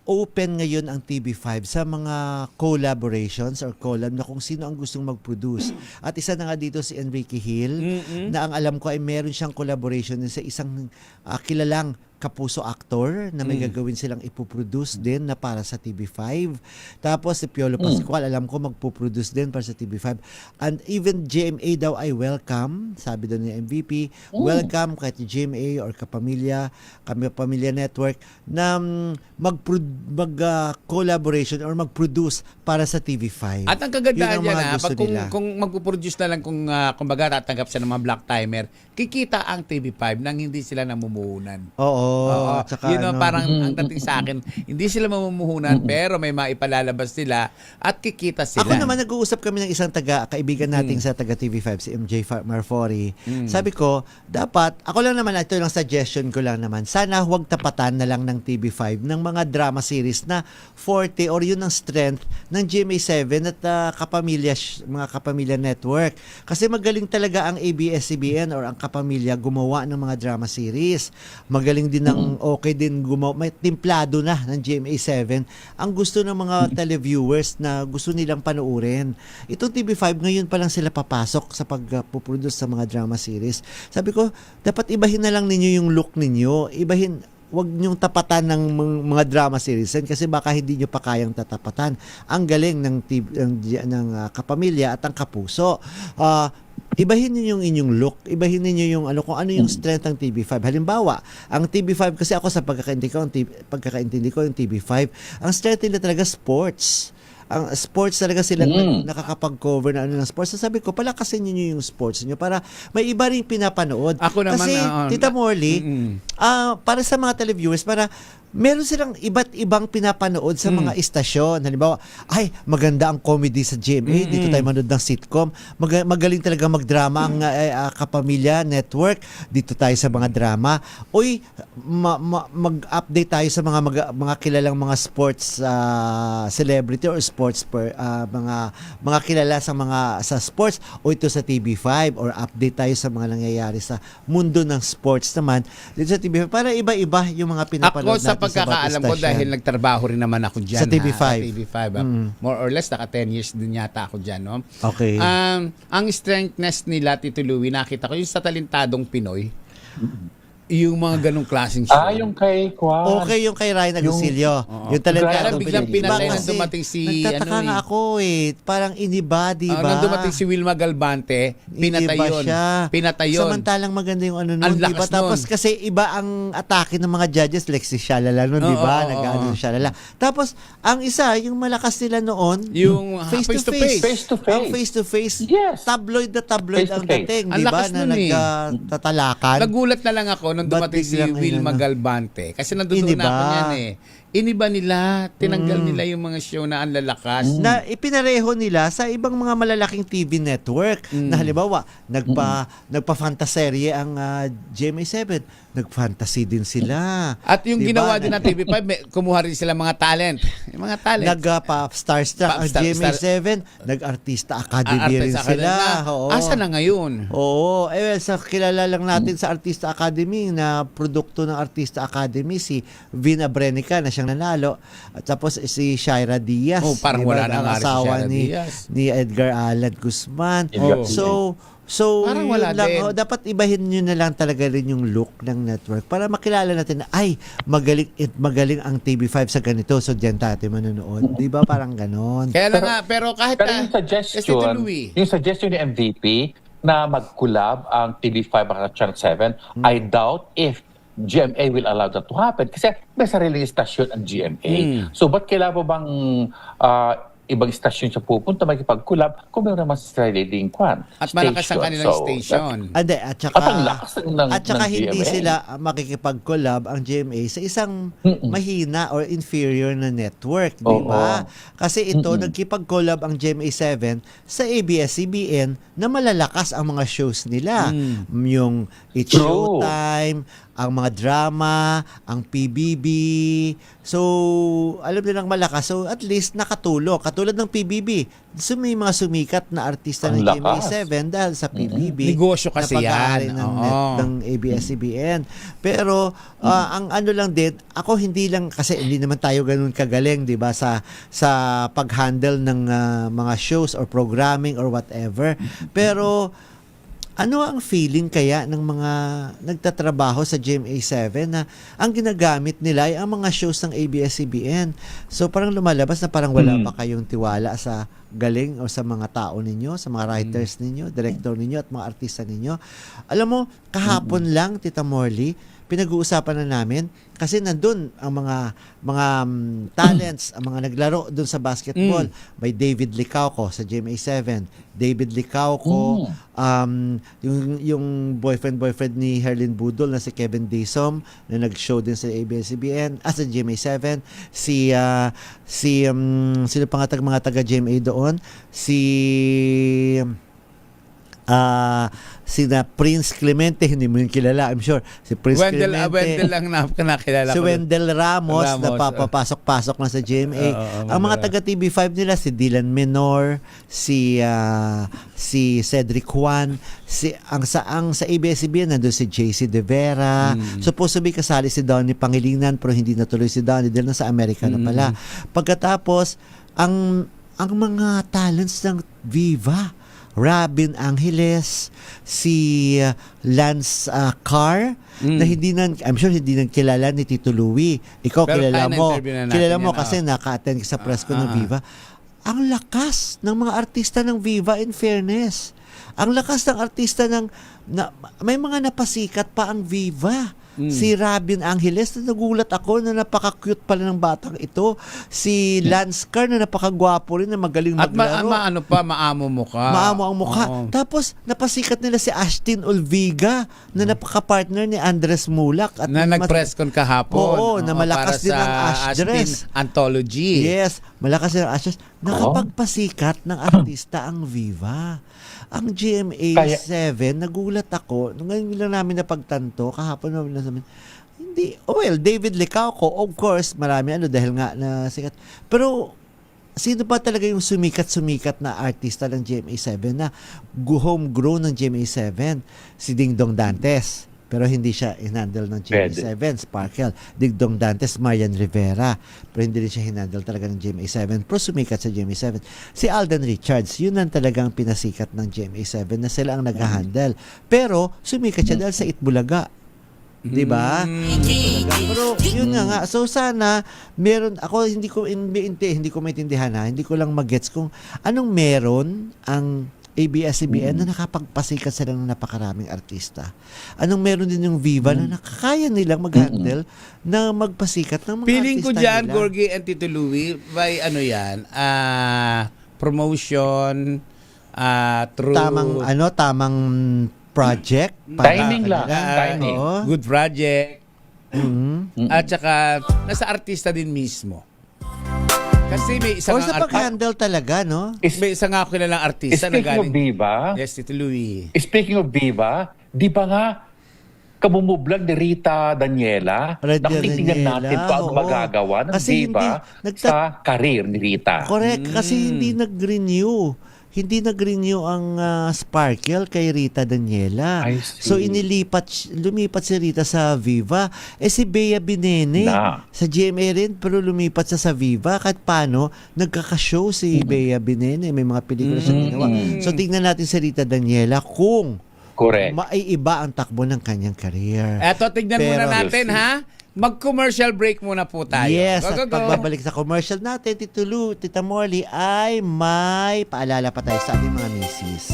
open ngayon ang TV5 sa mga collaborations or collab na kung sino ang gustong mag-produce. At isa na nga dito si Enrique Hill na ang alam ko ay meron siyang collaboration sa isang kilalang kapuso actor na may gagawin silang ipoproduce din na para sa TV5. Tapos si Piolo Pascual, alam ko magpoproduce din para sa TV5. And even GMA daw ay welcome, sabi doon ni MVP, welcome kahit GMA or Kapamilya Network na mag-collaboration or mag-produce para sa TV5. At ang kagandaan Yun ang mga niya gusto nila. kung magpo-produce na lang kumbaga tatanggap siya ng mga black timer, kikita ang TV5 nang hindi sila namumuhunan. Oo. Tsaka Yun ang parang ang dating sa akin, hindi sila mamumuhunan pero may maipalalabas sila at kikita sila. Ako naman, nag-uusap kami ng isang kaibigan nating sa taga TV5, si MJ Marfori. Sabi ko, dapat, ako lang naman, ito lang suggestion ko lang naman, sana huwag tapatan na lang ng TV5 ng mga drama series na forte or yun ang strength ng GMA7 at mga Kapamilya Network. Kasi magaling talaga ang ABS-CBN or ang Kapamilya gumawa ng mga drama series. Magaling din okay din gumawa, may timplado na ng GMA7 ang gusto ng mga televiewers na gusto nilang panoorin. Itong TV5 ngayon pa lang sila papasok sa pagpuproduce sa mga drama series. Sabi ko, dapat ibahin na lang ninyo yung look ninyo. Wag niyong tapatan ng mga drama series kasi baka hindi niyo pa kayang tatapatan. Ang galing ng Kapamilya at ang Kapuso. Ibahin niyo yung inyong look, ibahin niyo yung kung ano yung strength ng TV5. Halimbawa, ang TV5 kasi ako sa pagkakaintindi ko yung TV5, ang strength nila talaga sports. Ang sports talaga sila nakakapag-cover na ng sports. So sabi ko, palakasin niyo yung sports niyo para may iba rin pinapanood. Ako naman, kasi Tita Morley, para sa mga televiewers, para meron silang iba't ibang pinapanood sa mga istasyon. Halimbawa, ay, maganda ang comedy sa GMA. Dito tayo manood ng sitcom. Magaling talaga magdrama ang Kapamilya Network. Dito tayo sa mga drama. Uy, mag-update tayo sa mga kilalang mga sports celebrity or sports mga kilala sa sports o ito sa TV5 or update tayo sa mga nangyayari sa mundo ng sports naman dito sa TV5 para iba-iba yung mga pinapanood natin. Pagkakaalam ko dahil nagtrabaho rin naman ako dyan sa TV5. More or less naka 10 years din yata ako dyan. No? Okay. Ang strengthness nila, Tito Louie, nakita ko yung sa Talentadong Pinoy, yung mga ganong klaseng show. Yung kay Kwan. Okay, yung kay Ryan Agoncillo. Yung Talentadong biglang pinatay nang dumating si nagtataka nga ako parang iniba, di ba? Nang dumating si Wilma Galvante, pinatay yun. Pinatay yun. Samantalang maganda yung nun, di ba? Tapos kasi iba ang atake ng mga judges, like si Shalala nun, di ba? Nag-ano Shalala. Tapos, ang isa, yung malakas nila noon, yung face-to-face. Ang face-to-face. Yes. Tabloid ang dating, di ba? Na nagtatalakan. Nagulat na lang ako nung dumating si Wilma Galvante. Kasi nandoon na ako niyan Iniba nila, tinanggal nila yung mga show na ang lalakas. Na ipinareho nila sa ibang mga malalaking TV network. Na halimbawa, nagpa-fantaserye ang GMA7. Nag-fantasy din sila. At yung ginawa din ng TV5, kumuha rin sila mga talent. Yung mga talent. Nag-Starstruck ang GMA7. Nag-Artista Academy rin sila. Asa na ngayon? Oo. Kilala lang natin sa Artista Academy na produkto ng Artista Academy si Vina Brenica na siyang nanalo. At tapos si Shaira Diaz. Parang wala na nga si asawa Shaira Diaz. ni Edgar Allan Guzman. So parang wala lang, dapat ibahin nyo na lang talaga rin yung look ng network para makilala natin na, ay, magaling ang TV5 sa ganito. So, diyan tayo manonood. Di ba? Parang ganon. Kaya lang nga, pero kahit yung suggestion ni MVP na mag-collab ang TV5 at Channel 7, I doubt if GMA will allow that to happen kasi may sariling istasyon ang GMA. So, ba't kailangan bang ibang istasyon siya pupunta makipag-collab kung meron naman sa sariling at malakas ang kanilang station. At saka ng hindi GMA. sila makikipag-collab ang GMA sa isang mahina or inferior na network, di ba? Kasi ito, nagkipag-collab ang GMA7 sa ABS-CBN na malalakas ang mga shows nila. Yung It's Showtime, ang mga drama, ang PBB. So, alam nilang malakas. So, at least nakatulong. Katulad ng PBB. So, may mga sumikat na artista ng Ang GMA7 dahil sa PBB. Negosyo kasi na pag-aari yan. ng, Oo. ng ABS-CBN. Pero, ang ano lang din, ako hindi lang, kasi hindi naman tayo ganun kagaling, di ba, sa pag-handle ng mga shows or programming or whatever. Pero, ano ang feeling kaya ng mga nagtatrabaho sa GMA7 na ang ginagamit nila ay ang mga shows ng ABS-CBN? So parang lumalabas na parang wala pa kayong tiwala sa galing o sa mga tao ninyo, sa mga writers ninyo, director ninyo at mga artista ninyo. Alam mo, kahapon lang, Tita Morley, pinag-uusapan na namin kasi nandun ang mga talents, ang mga naglaro dun sa basketball. May David Licauco sa GMA7. David Licauco, yung boyfriend ni Herlin Budol na si Kevin Daysom na nag-show din sa ABS-CBN sa GMA7. Sino pa nga mga taga GMA doon? Sina Prince Clemente, hindi mo yung kilala, I'm sure. Si Prince Clemente. Wendell lang nakilala Si ko. Wendell Ramos, na papapasok-pasok na sa GMA. Ang mga taga TV5 nila, si Dylan Menor, si Cedric Juan, ang sa ABS-CBN, nandun si JC De Vera. Supposed to be kasali si Donnie Pangilinan, pero hindi natuloy si Donnie dahil nasa Amerika na pala. Pagkatapos, ang mga talents ng Viva, Robin Angeles, si Lance Carr, na I'm sure hindi nang kilala ni Tito Louie. Ikaw Pero kilala mo. na-interview na natin Kilala mo yan, kasi naka-attend ka sa press ko ng Viva. Ang lakas ng mga artista ng Viva, in fairness. Ang lakas ng artista may mga napasikat pa ang Viva. Si Robin Angeles, na nagulat ako na napaka-cute pala ng batang ito. Si Lance Carr na napaka-gwapo rin, na magaling maglaro. At maamo mukha. Maamo ang mukha. Tapos, napasikat nila si Ashtin Olviga na napaka-partner ni Andres Mulak. At Na nag-press con kahapon. Oo, na malakas din ang Ash dress. Anthology. Yes, malakas din ang Ash dress. Nakapagpasikat ng artista ang Viva. Ang GMA7, nagulat ako, ngayon lang namin napagtanto, kahapon namin namin, hindi, David Licauco, of course, marami dahil nga na sikat. Pero, sino ba talaga yung sumikat na artista ng GMA7 na homegrown ng GMA7? Si Ding Dong Dantes. Pero hindi siya hinandle ng GMA7, Sparkle. Ding Dong Dantes, Marian Rivera. Pero hindi rin siya hinandle talaga ng GMA7. Pero sumikat sa GMA7. Si Alden Richards, yun ang talagang pinasikat ng GMA7 na sila ang nag-handle. Pero sumikat siya dahil sa Itbulaga. Diba? Pero yun nga. So sana meron ako hindi ko maintindihan hindi ko lang magets kung anong meron ang ABS-CBN na nakapagpasikat sila ng napakaraming artista. Anong meron din yung Viva na nakakaya nilang mag-handle na magpasikat ng mga Feeling artista ko dyan, nila. Gorgie and Tito Louie, by promotion, through tamang project. Timing lang. Timing. Good project. At saka, nasa artista din mismo. Kasi may isang sa pag-handle talaga, no? May isang nga kilalang artista na Speaking of galing. Viva, Yes, Tito Louie. Speaking of Viva, di ba nga kabumublog ni Rita Daniela? Nakikitignan natin pa ang magagawa ng Kasi Viva sa karir ni Rita. Correct. Kasi hindi nag-renew. Hindi nag-renew ang Sparkle kay Rita Daniela. So lumipat si Rita sa Viva. Si Bea Binene sa GMA rin, pero lumipat siya sa Viva. Kahit paano, nagkaka-show si Bea Binene. May mga pelikula siya ginawa. So tingnan natin si Rita Daniela kung maiiba ang takbo ng kanyang career. Eto, tignan muna natin, ha? Mag-commercial break muna po tayo. Yes, go, at pagbabalik sa commercial natin, Tito Lou, Tita Morley, ay may paalala pa tayo sa ating mga misis.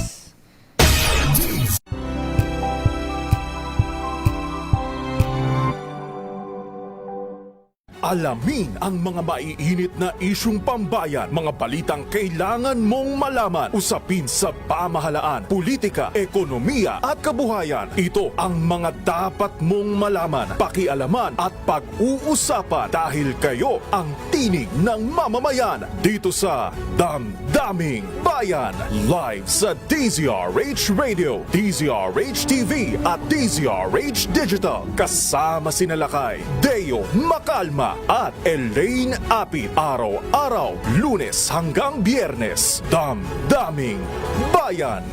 Alamin ang mga maiinit na isyung pambayan, mga balitang kailangan mong malaman, usapin sa pamahalaan, politika, ekonomiya at kabuhayan. Ito ang mga dapat mong malaman, pakialaman at pag-uusapan dahil kayo ang tinig ng mamamayan dito sa Damdaming Bayan. Live sa DZRH Radio, DZRH TV at DZRH Digital. Kasama sina Lakay, Deo Macalma at Elaine Apit. Araw-araw, Lunes hanggang Biyernes. Damdaming Bayan.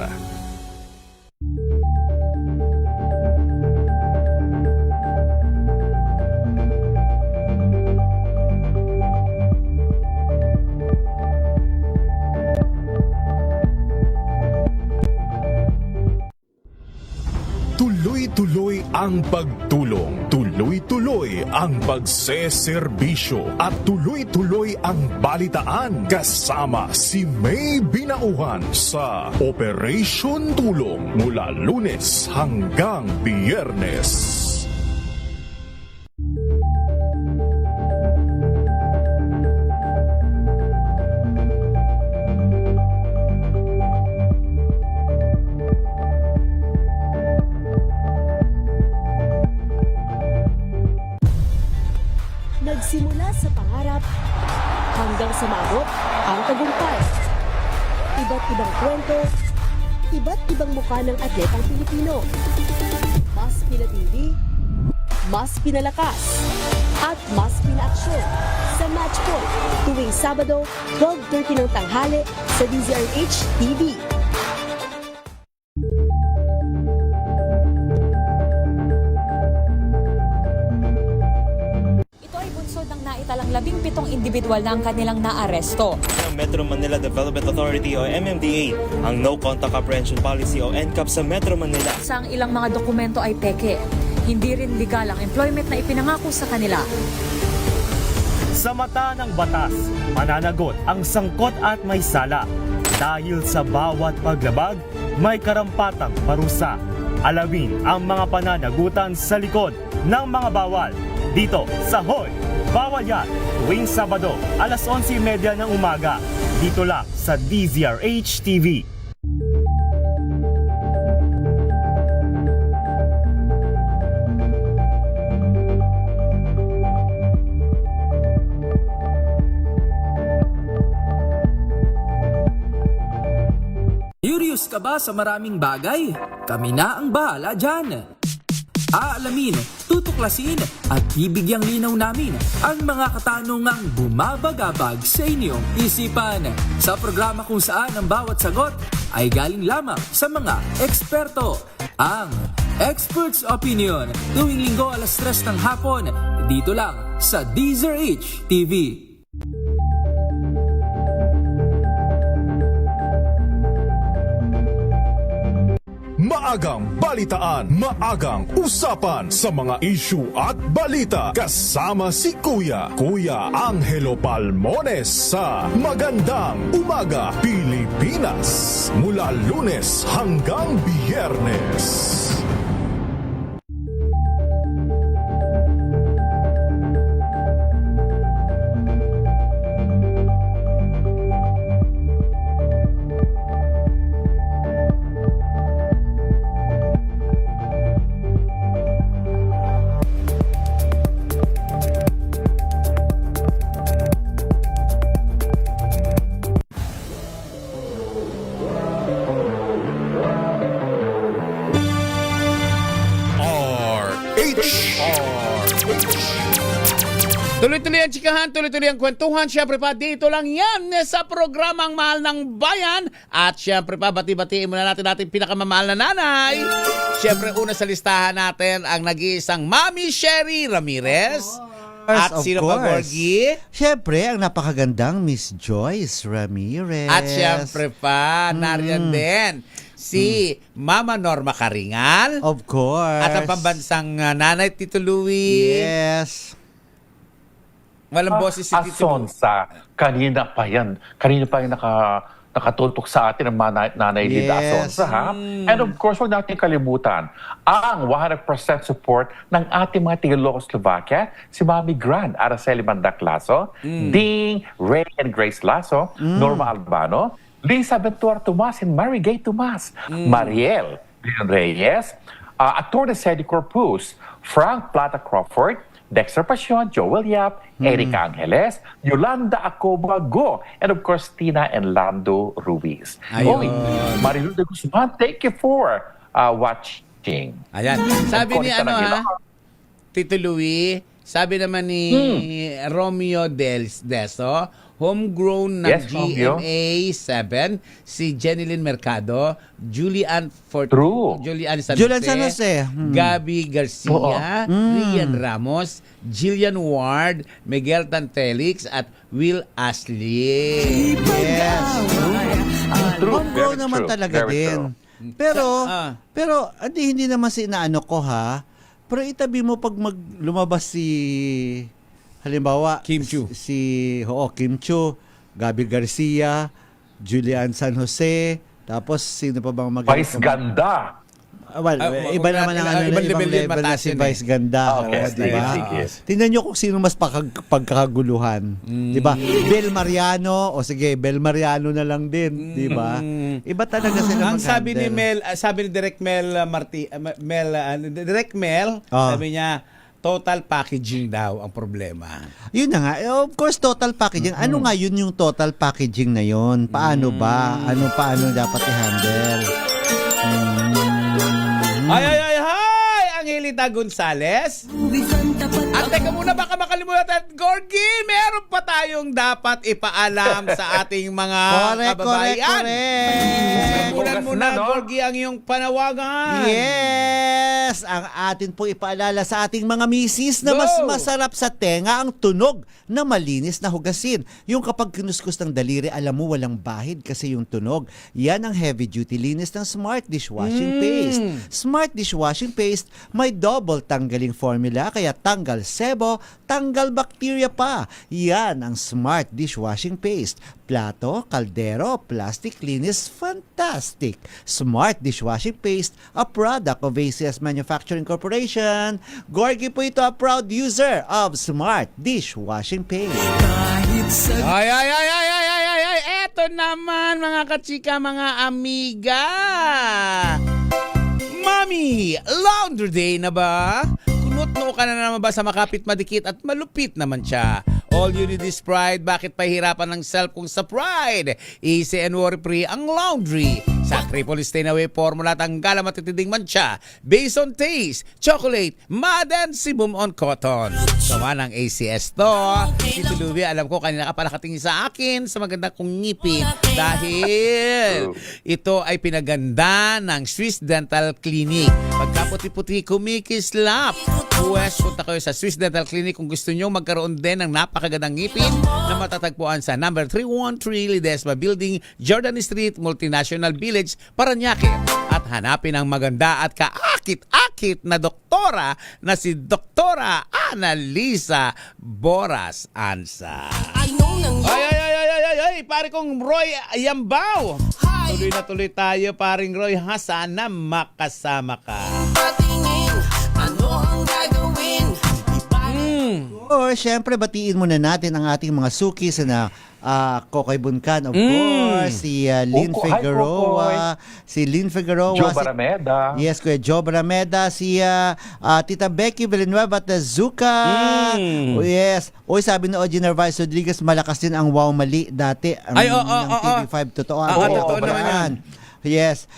Tuloy-tuloy ang pagtulong, tuloy-tuloy ang pagseserbisyo at tuloy-tuloy ang balitaan kasama si May Binauhan sa Operation Tulong mula Lunes hanggang Biyernes. Nagsimula sa pangarap hanggang sa maabot ang tagumpay. Iba't ibang kwento, iba't ibang mukha ng atletang Pilipino. Mas pinatindi, mas pinalakas, at mas pinaaksyon sa Match Point tuwing Sabado, 12:30 ng tanghali sa DZRH TV. Talang 17 individual na ang kanilang naaresto. Ng Metro Manila Development Authority o MMDA ang No Contact Apprehension Policy o NCAP sa Metro Manila. Sa ang ilang mga dokumento ay peke. Hindi rin legal ang employment na ipinangako sa kanila. Sa mata ng batas, mananagot ang sangkot at may sala. Dahil sa bawat paglabag, may karampatang parusa. Alamin ang mga pananagutan sa likod ng mga bawal. Dito sa Hoy! Bawal Yan! Tuwing Sabado, alas 11:30 ng umaga. Dito lang sa DZRH TV. Curious ka ba sa maraming bagay? Kami na ang bahala dyan. Aalamin, tutuklasin at bibigyang linaw namin ang mga katanungang bumabagabag sa inyong isipan. Sa programa kung saan ang bawat sagot ay galing lamang sa mga eksperto. Ang Expert's Opinion, tuwing Linggo alas 3 ng hapon, dito lang sa DZRH TV. Maagang balitaan, maagang usapan sa mga issue at balita kasama si Kuya Angelo Palmones sa Magandang Umaga Pilipinas mula Lunes hanggang Biyernes. Tuloy-tuloy ang chikahan, tuloy-tuloy ang kwentuhan. Siyempre pa, dito lang yan sa programang Mahal ng Bayan. At siyempre pa, bati-batiin muna natin ating pinakamamahal na nanay. Siyempre, una sa listahan natin ang nag-iisang Mami Sherry Ramirez. At Of sino pa, course. Gorgie? Siyempre, ang napakagandang Miss Joyce Ramirez. At siyempre pa, nariyan din si Mama Norma Karingal. Of course. At ang pambansang nanay, Tito Louie. Yes. Walang boses si Tito Louie. Asonsa, kanina pa yan. Kanina pa yung nakatutok sa atin ang mga Nanay Linda Yes. Asonza, ha? And of course, huwag natin kalimutan ang 100% support ng ating mga Taga-Slovakia, si Mami Gran, Araceli Mandaclaso, Ding, Ray and Grace Lasso, Norma Albano, Lisa Ventura Tomas and Mary Gay Tomas, Mariel Leon Reyes, Atty. Cedi Corpus, Frank Plata Crawford, Dexter Pasion, Joel Yap, Erika Angeles, Yolanda Acoba Go, and of course, Tina and Lando Ruiz. Ayun. Marilu de Guzman, thank you for watching. Ayan. Sabi ni Konita ano ng ha, ilo- Tito Louie, sabi naman ni Romeo Deso, homegrown ng Yes, Romeo. GMA 7, si Jenilyn Mercado, Julian True. Julian San Julian Jose, San Jose. Gabi Garcia, Rian Ramos, Jillian Ward, Miguel Tantelix, at Will Ashley. Yes. True, Homegrown very naman true, talaga very din. true. Pero hindi naman sinaano ko ha. Pero itabi mo pag lumabas si halimbawa Kim Chiu. Kim Chiu, Gabi Garcia, Julian San Jose, tapos sino pa bang Vice Ganda. Iba naman ang ibang ibang level yun, level na mataas si yun Vice Ganda. Okay, Oo, diba? sige. Tingnan nyo kung sino mas pagkakaguluhan. Diba? Bel Mariano, o sige, Bel Mariano na lang din. Diba? Iba talaga sila Ang sabi ni mag-handle. sabi ni Direk Mel Direk Mel, sabi niya, total packaging daw ang problema. Yun na nga. Of course, total packaging. Ano nga yun yung total packaging na yun? Paano ba? Paano dapat i-handle? Ay! Angelita Gonzales. At teka muna, baka makalimutan, Gorgie, meron pa tayong dapat ipaalam sa ating mga kababayan. Simulan muna, Gorgie, ang iyong panawagan. Yes! Ang atin pong ipaalala sa ating mga misis na mas masarap sa tenga ang tunog na malinis na hugasin. Yung kapag kinuskus ng daliri, alam mo walang bahid kasi yung tunog. Yan ang heavy duty linis ng Smart Dishwashing Paste. Smart Dishwashing Paste may double tanggaling formula kaya tanggal sebo, tanggal bakterya pa. Yan ang Smart Dishwashing Paste. Plato, kaldero, plastic linis, fantastic. Smart Dishwashing Paste, a product of ACS Manufacturing Corporation. Gorgie po ito, a proud user of Smart Dishwashing Paste. Ay! Eto naman, mga kachika, mga amiga. Mami, laundry day na ba? Kunot-no ka na naman ba sa makapit madikit at malupit naman siya? All you need is pride. Bakit pahirapan ng self kung sa pride? Easy and worry-free ang laundry. Sa triple stain away formula, tanggal ang matitinding mancha. Based on taste, chocolate, mud and sebum on cotton. Sama ng ACS to. Tito Louie, alam ko kanina ka pa nakatingin sa akin sa maganda kong ngipin dahil ito ay pinaganda ng Swiss Dental Clinic. Pagka puti-puti, kumikislap. Pwes, punta kayo sa Swiss Dental Clinic kung gusto nyo magkaroon din ng napakagandang ngipin na matatagpuan sa number 313 Ledesma Building, Jordan Street, Multinational Village, Parañaque. At hanapin ang maganda at kaakit-akit na doktora na si Doktora Annalisa Boras Ansa. Ay, pare kong Roy Yambao. Tuloy na tuloy tayo, paring Roy, ha? Sana makasama ka. Or syempre batiin muna natin ang ating mga sukis na Kokoy Bunkan, of course, si Lynn Figueroa, Joe Barameda. Yes, Kuya Joe Barameda, si Tita Becky Villanueva at Zuka. Yes. Oy, sabi ni Ogie Narvaez Rodriguez, malakas din ang Wow Mali dati. Ng TV5, totoo. Totoo naman yan. Yes.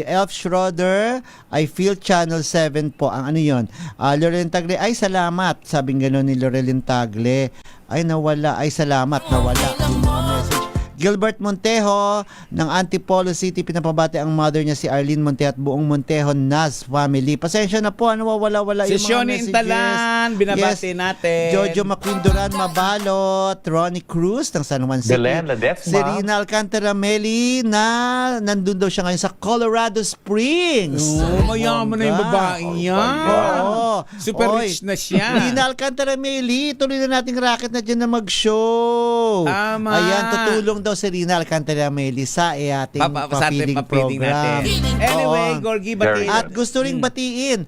Elf Schroeder, I feel Channel 7 po. Ang ano yun? Lorelyn Tagle, ay salamat. Sabing gano'n ni Lorelyn Tagle. Ay nawala. Ay salamat. Nawala. Yung mga message. Gilbert Montejo ng Antipolo City, pinapabati ang mother niya si Arlene Montejo at buong Montejo Naz family. Pasensya na po, wala-wala yung mga Sesyon messages. Intalan, binabati natin. Jojo Maquinduran Mabalot, Ronnie Cruz ng San Juan City. Belen Ledesma. Serena Alcantara Meli na nandun daw siya ngayon sa Colorado Springs. Mayaman na yung babaeng yan. Super rich na siya. Serena Alcantara Meli, tuloy na nating racket na dyan na mag-show. Tama. Ayan, tutulong daw si Rina Alcantara Meli sa ating Papiling papiling program. Anyway, Oo. Gorgie, batiin. At gusto ring batiin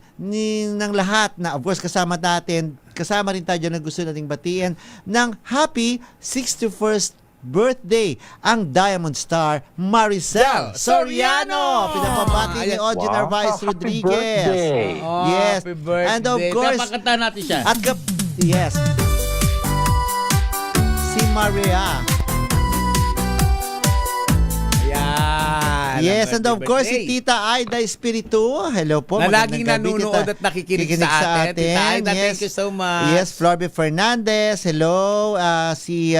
ng lahat na, of course, kasama rin tayo dyan na gusto nating batiin ng happy 61st birthday ang Diamond Star Maricel Soriano. Pinapabati ni Ogie Narvaez Rodriguez. birthday. Yes. Happy birthday. And of course, Napakanta natin siya. at yes. Si Maria. Ayan. Yes, and of course, birthday. si Tita Aida Espiritu. Hello po. Na magandang laging gabi, nanonood Tita. at nakikinig sa atin. Tita Aida, thank you so much. Yes, Florby Fernandez. Hello. Si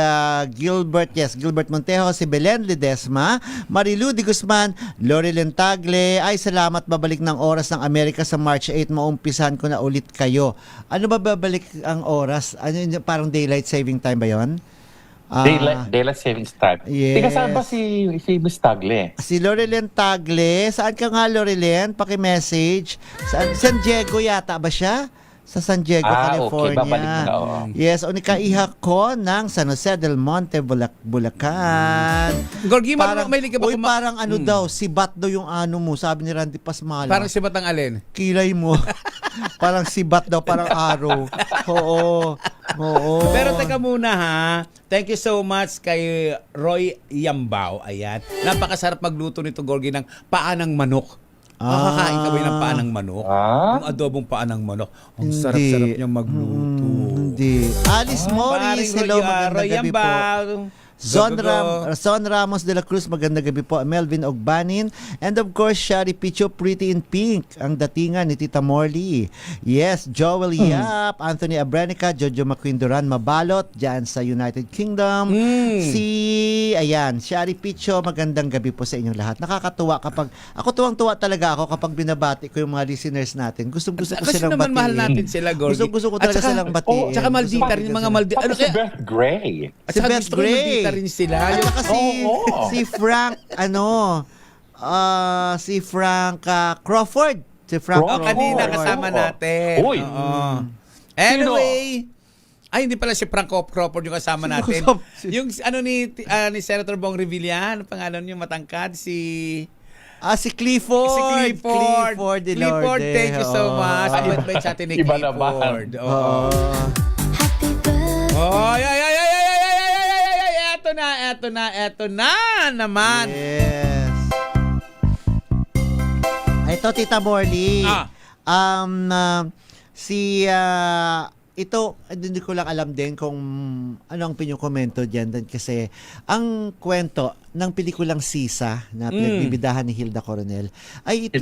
Gilbert, Gilbert Montejo. Si Belen Ledesma. Marilu Di Guzman. Lori Lentagle. Ay, salamat. Babalik ng oras ng Amerika sa March 8. Maumpisan ko na ulit kayo. Ano ba babalik ang oras? Ano yun, parang daylight saving time ba yon? Daylight savings time. Yes. Tika, saan ba si Miss Tagle? Si Lorelen Tagle. Saan ka nga, Lorelen? Paki-message. San Diego yata ba siya? Sa San Diego, California. Okay. Babalik mo na, oo. Yes, o nikaiha ko ng San Jose del Monte, Bulacan. Gorgie, mahilig ka ba parang ano daw, sibat daw yung ano mo, sabi ni Randy Pasmala. Parang sibat ang alin? Kilay mo. Parang sibat daw, parang araw. Oo. Pero teka muna ha. Thank you so much kay Roy Yambao. Ayan. Napakasarap magluto nito, Gorgie, ng paa ng manok. Makakain ka ba yung paa ng manok? Yung adobong paa ng manok. Ang Hindi. sarap-sarap niyang magluto. Hindi. Alice Morris, hello, magandang gabi po. Zon Ramos de la Cruz, magandang gabi po. Melvin Ogbanin. And of course, Shari Picho, Pretty in Pink. Ang datingan ni Tita Morley. Yes, Joel Yap, Anthony Abrenica, Jojo McQueen Duran, Mabalot, dyan sa United Kingdom. Shari Picho, magandang gabi po sa inyong lahat. Nakakatuwa kapag, tuwang-tuwa talaga ako kapag binabati ko yung mga listeners natin. Gusto-gusto ko silang batiin. Kasi naman mahal natin sila, Gorgie. Gusto ko talaga silang batiin. Tsaka maldita rin, mga maldita. Ano si Beth Gray? Si Beth Gray. Rin sila. At saka si Frank, si Frank Crawford. Si Frank Crawford. Kanina kasama natin. Uy. Anyway, hindi pala si Frank Crawford yung kasama natin. Yung ano ni Senator Bong Revilla, ano pangalan niyo, matangkad, si Clifford. Si Clifford. Clifford, Thank you so much. Bait sa atin ni Iba Clifford. naman. Eto na naman. Yes. Ito, Tita Morley. Ito, hindi ko lang alam din kung ano ang pinyong-komento dyan. Kasi ang kwento ng pelikulang Sisa na pinagbibidahan ni Hilda Coronel ay ito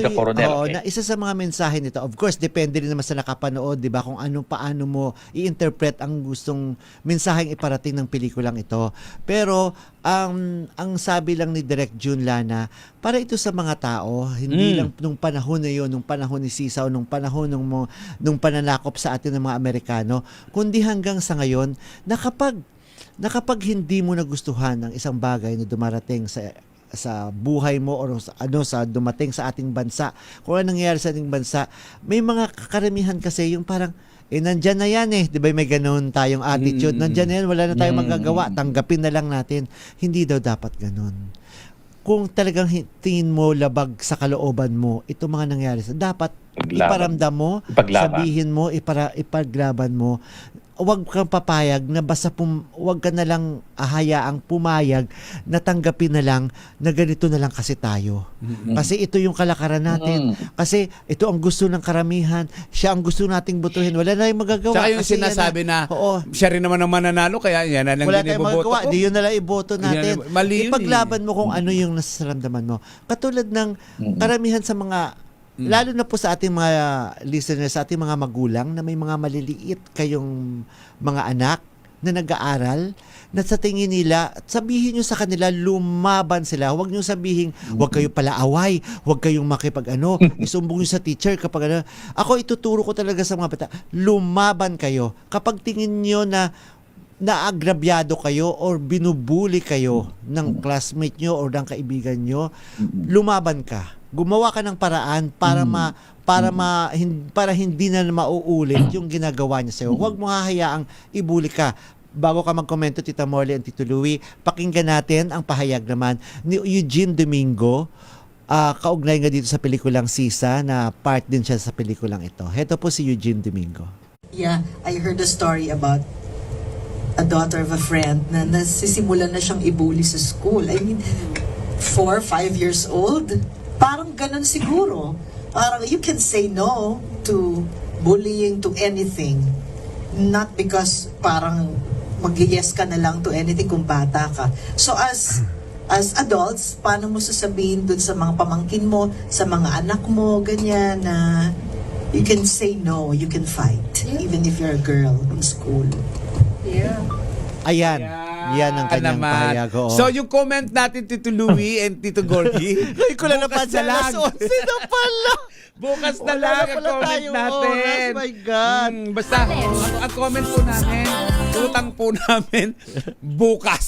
na isa sa mga mensahe nito. Of course, depende rin naman sa nakapanood, di ba? Kung paano mo i-interpret ang gustong mensaheng iparating ng pelikulang ito. Pero ang sabi lang ni Direk June Lana, para ito sa mga tao, hindi lang nung panahon na yun, nung panahon ni Sisa o nung panahon nung pananakop sa atin ng mga Amerikano, kundi hanggang sa ngayon na kapag hindi mo nagustuhan ang isang bagay na dumarating sa buhay mo o sa dumating sa ating bansa, kung ano nangyayari sa ating bansa, may mga karamihan kasi yung parang nandyan na yan di ba may ganoon tayong attitude, nandyan na yan, wala na tayong magagawa, tanggapin na lang natin. Hindi daw dapat ganoon. Kung talagang tingin mo labag sa kalooban mo, ito mga nangyari, dapat iparamdam mo, sabihin mo, ipaglaban mo. Huwag kang papayag na huwag ka na lang hayaang pumayag na tanggapin na lang na ganito na lang kasi tayo. Kasi ito yung kalakaran natin. Kasi ito ang gusto ng karamihan. Siya ang gusto nating butuhin. Wala na yung magagawa. Tsaka yung sinasabi siya rin naman ang mananalo, kaya yan na lang wala din iboboto ko. Di yun na lang iboto natin. Ipaglaban mo kung ano yung nasaramdaman mo. Katulad ng karamihan sa mga lalo na po sa ating mga listeners, sa ating mga magulang na may mga maliliit kayong mga anak na nag-aaral, na sa tingin nila, sabihin nyo sa kanila, lumaban sila. Huwag nyo sabihin, huwag kayo palaaway, huwag kayong isumbong nyo sa teacher kapag Ako, ituturo ko talaga sa mga bata, lumaban kayo. Kapag tingin nyo na naagrabyado kayo or binubuli kayo ng classmate nyo or ng kaibigan nyo, lumaban ka. Gumawa ka ng paraan para hindi na mauulit yung ginagawa niya sa'yo. Huwag mo hahayaang ibuli ka. bago ka magkomento, Tita Morley and Tito Louie, pakinggan natin ang pahayag naman ni Eugene Domingo, kaugnay nga dito sa pelikulang Sisa, na part din siya sa pelikulang ito. Heto po si Eugene Domingo. Yeah, I heard a story about a daughter of a friend na nasisimulan na siyang ibully sa school. I mean, 4, 5 years old. Parang ganun siguro. Parang you can say no to bullying, to anything. Not because parang mag-yes ka na lang to anything kung bata ka. So as adults, paano mo sasabihin dun sa mga pamangkin mo, sa mga anak mo, ganyan na you can say no, you can fight, even if you're a girl in school. Yeah. Ayan. Yan ang kanyang pahayag. Oo. So, yung comment natin, Tito Louie and Tito Gorgie, Ay, ko lang napansin. lang. Sino pala? Bukas na Wala lang na ang pala comment tayong natin. oras. My God. Basta, ang comment po namin, utang po namin, bukas.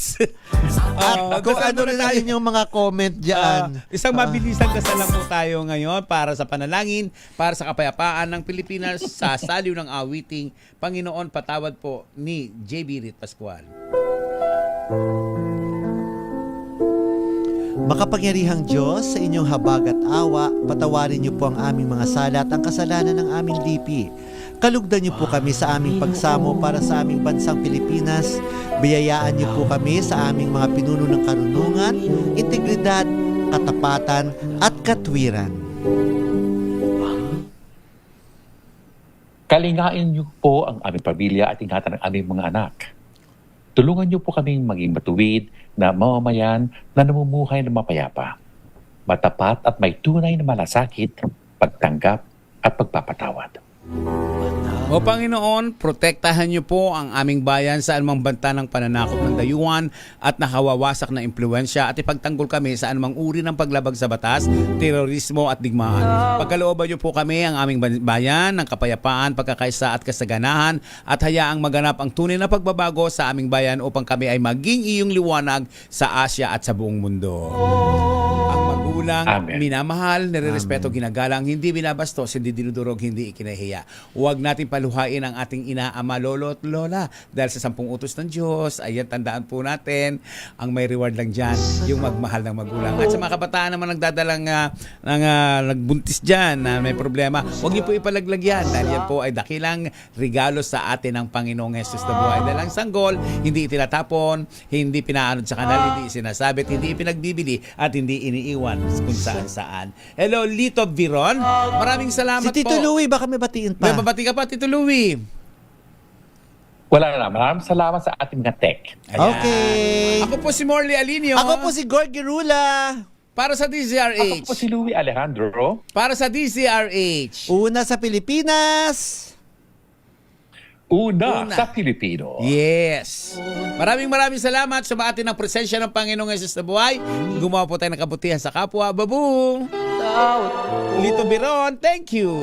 At kung ano rin ang inyong mga comment dyan. Isang mabilisang dasal lang po tayo ngayon para sa panalangin, para sa kapayapaan ng Pilipinas sa saliw ng awiting Panginoon Patawad po ni J.B. Rit Pascual. Makapangyarihang Diyos, sa inyong habag at awa, patawarin niyo po ang aming mga sala at ang kasalanan ng aming lipi. Kalugdan niyo po kami sa aming pagsamo para sa aming bansang Pilipinas. Biyayaan niyo po kami sa aming mga pinuno ng karunungan, integridad, katapatan at katwiran. Kalingain niyo po ang aming pamilya at ingatan ang aming mga anak. Tulungan niyo po kaming maging matuwid na mamamayan na namumuhay ng mapayapa, matapat at may tunay na malasakit, pagtanggap at pagpapatawad. O Panginoon, protektahan niyo po ang aming bayan sa anumang banta ng pananakop ng dayuhan at nakawawasak na impluensya at ipagtanggol kami sa anumang uri ng paglabag sa batas, terorismo at digmaan. Pagkalooban niyo po kami ang aming bayan ng kapayapaan, pagkakaisa at kasaganahan at hayaang maganap ang tunay na pagbabago sa aming bayan upang kami ay maging iyong liwanag sa Asya at sa buong mundo. Ang magulang, Amen. minamahal, nirerespeto, ginagalang, hindi binabastos, hindi dinudurog, hindi ikinahiya. Huwag natin paluhain ang ating ina, ama, lolo at lola dahil sa 10 utos ng Diyos. Ayan, tandaan po natin, ang may reward lang dyan, yung magmahal ng magulang. At sa mga kabataan naman nagdadalang nagbuntis dyan na may problema, huwag niyo po ipalaglag yan dahil yan po ay dakilang regalo sa atin ng Panginoong Jesus na buhay. Dahil ang sanggol, hindi itinatapon, hindi pinaanod sa kanal, hindi sinasabit, hindi ipinagbibili at hindi iniiwan kung saan-saan. Hello, Lito Viron. Maraming salamat Si Tito po. Louie, baka may batiin pa. May babati ka pa, Tito Louie. Wala na. Maraming salamat sa ating mga tech. Ayan. Okay. Ako po si Morley Alinio. Ako po si Gorgie Rula. Para sa DZRH. Ako po si Louie Alejandro. Para sa DZRH. Una sa Pilipinas. Una sa Pilipino. Yes. Maraming salamat sa atin ng presensya ng Panginoong Jesus na buhay. Gumawa po tayo ng kabutihan sa kapwa. Babu! Lito Biron, thank you.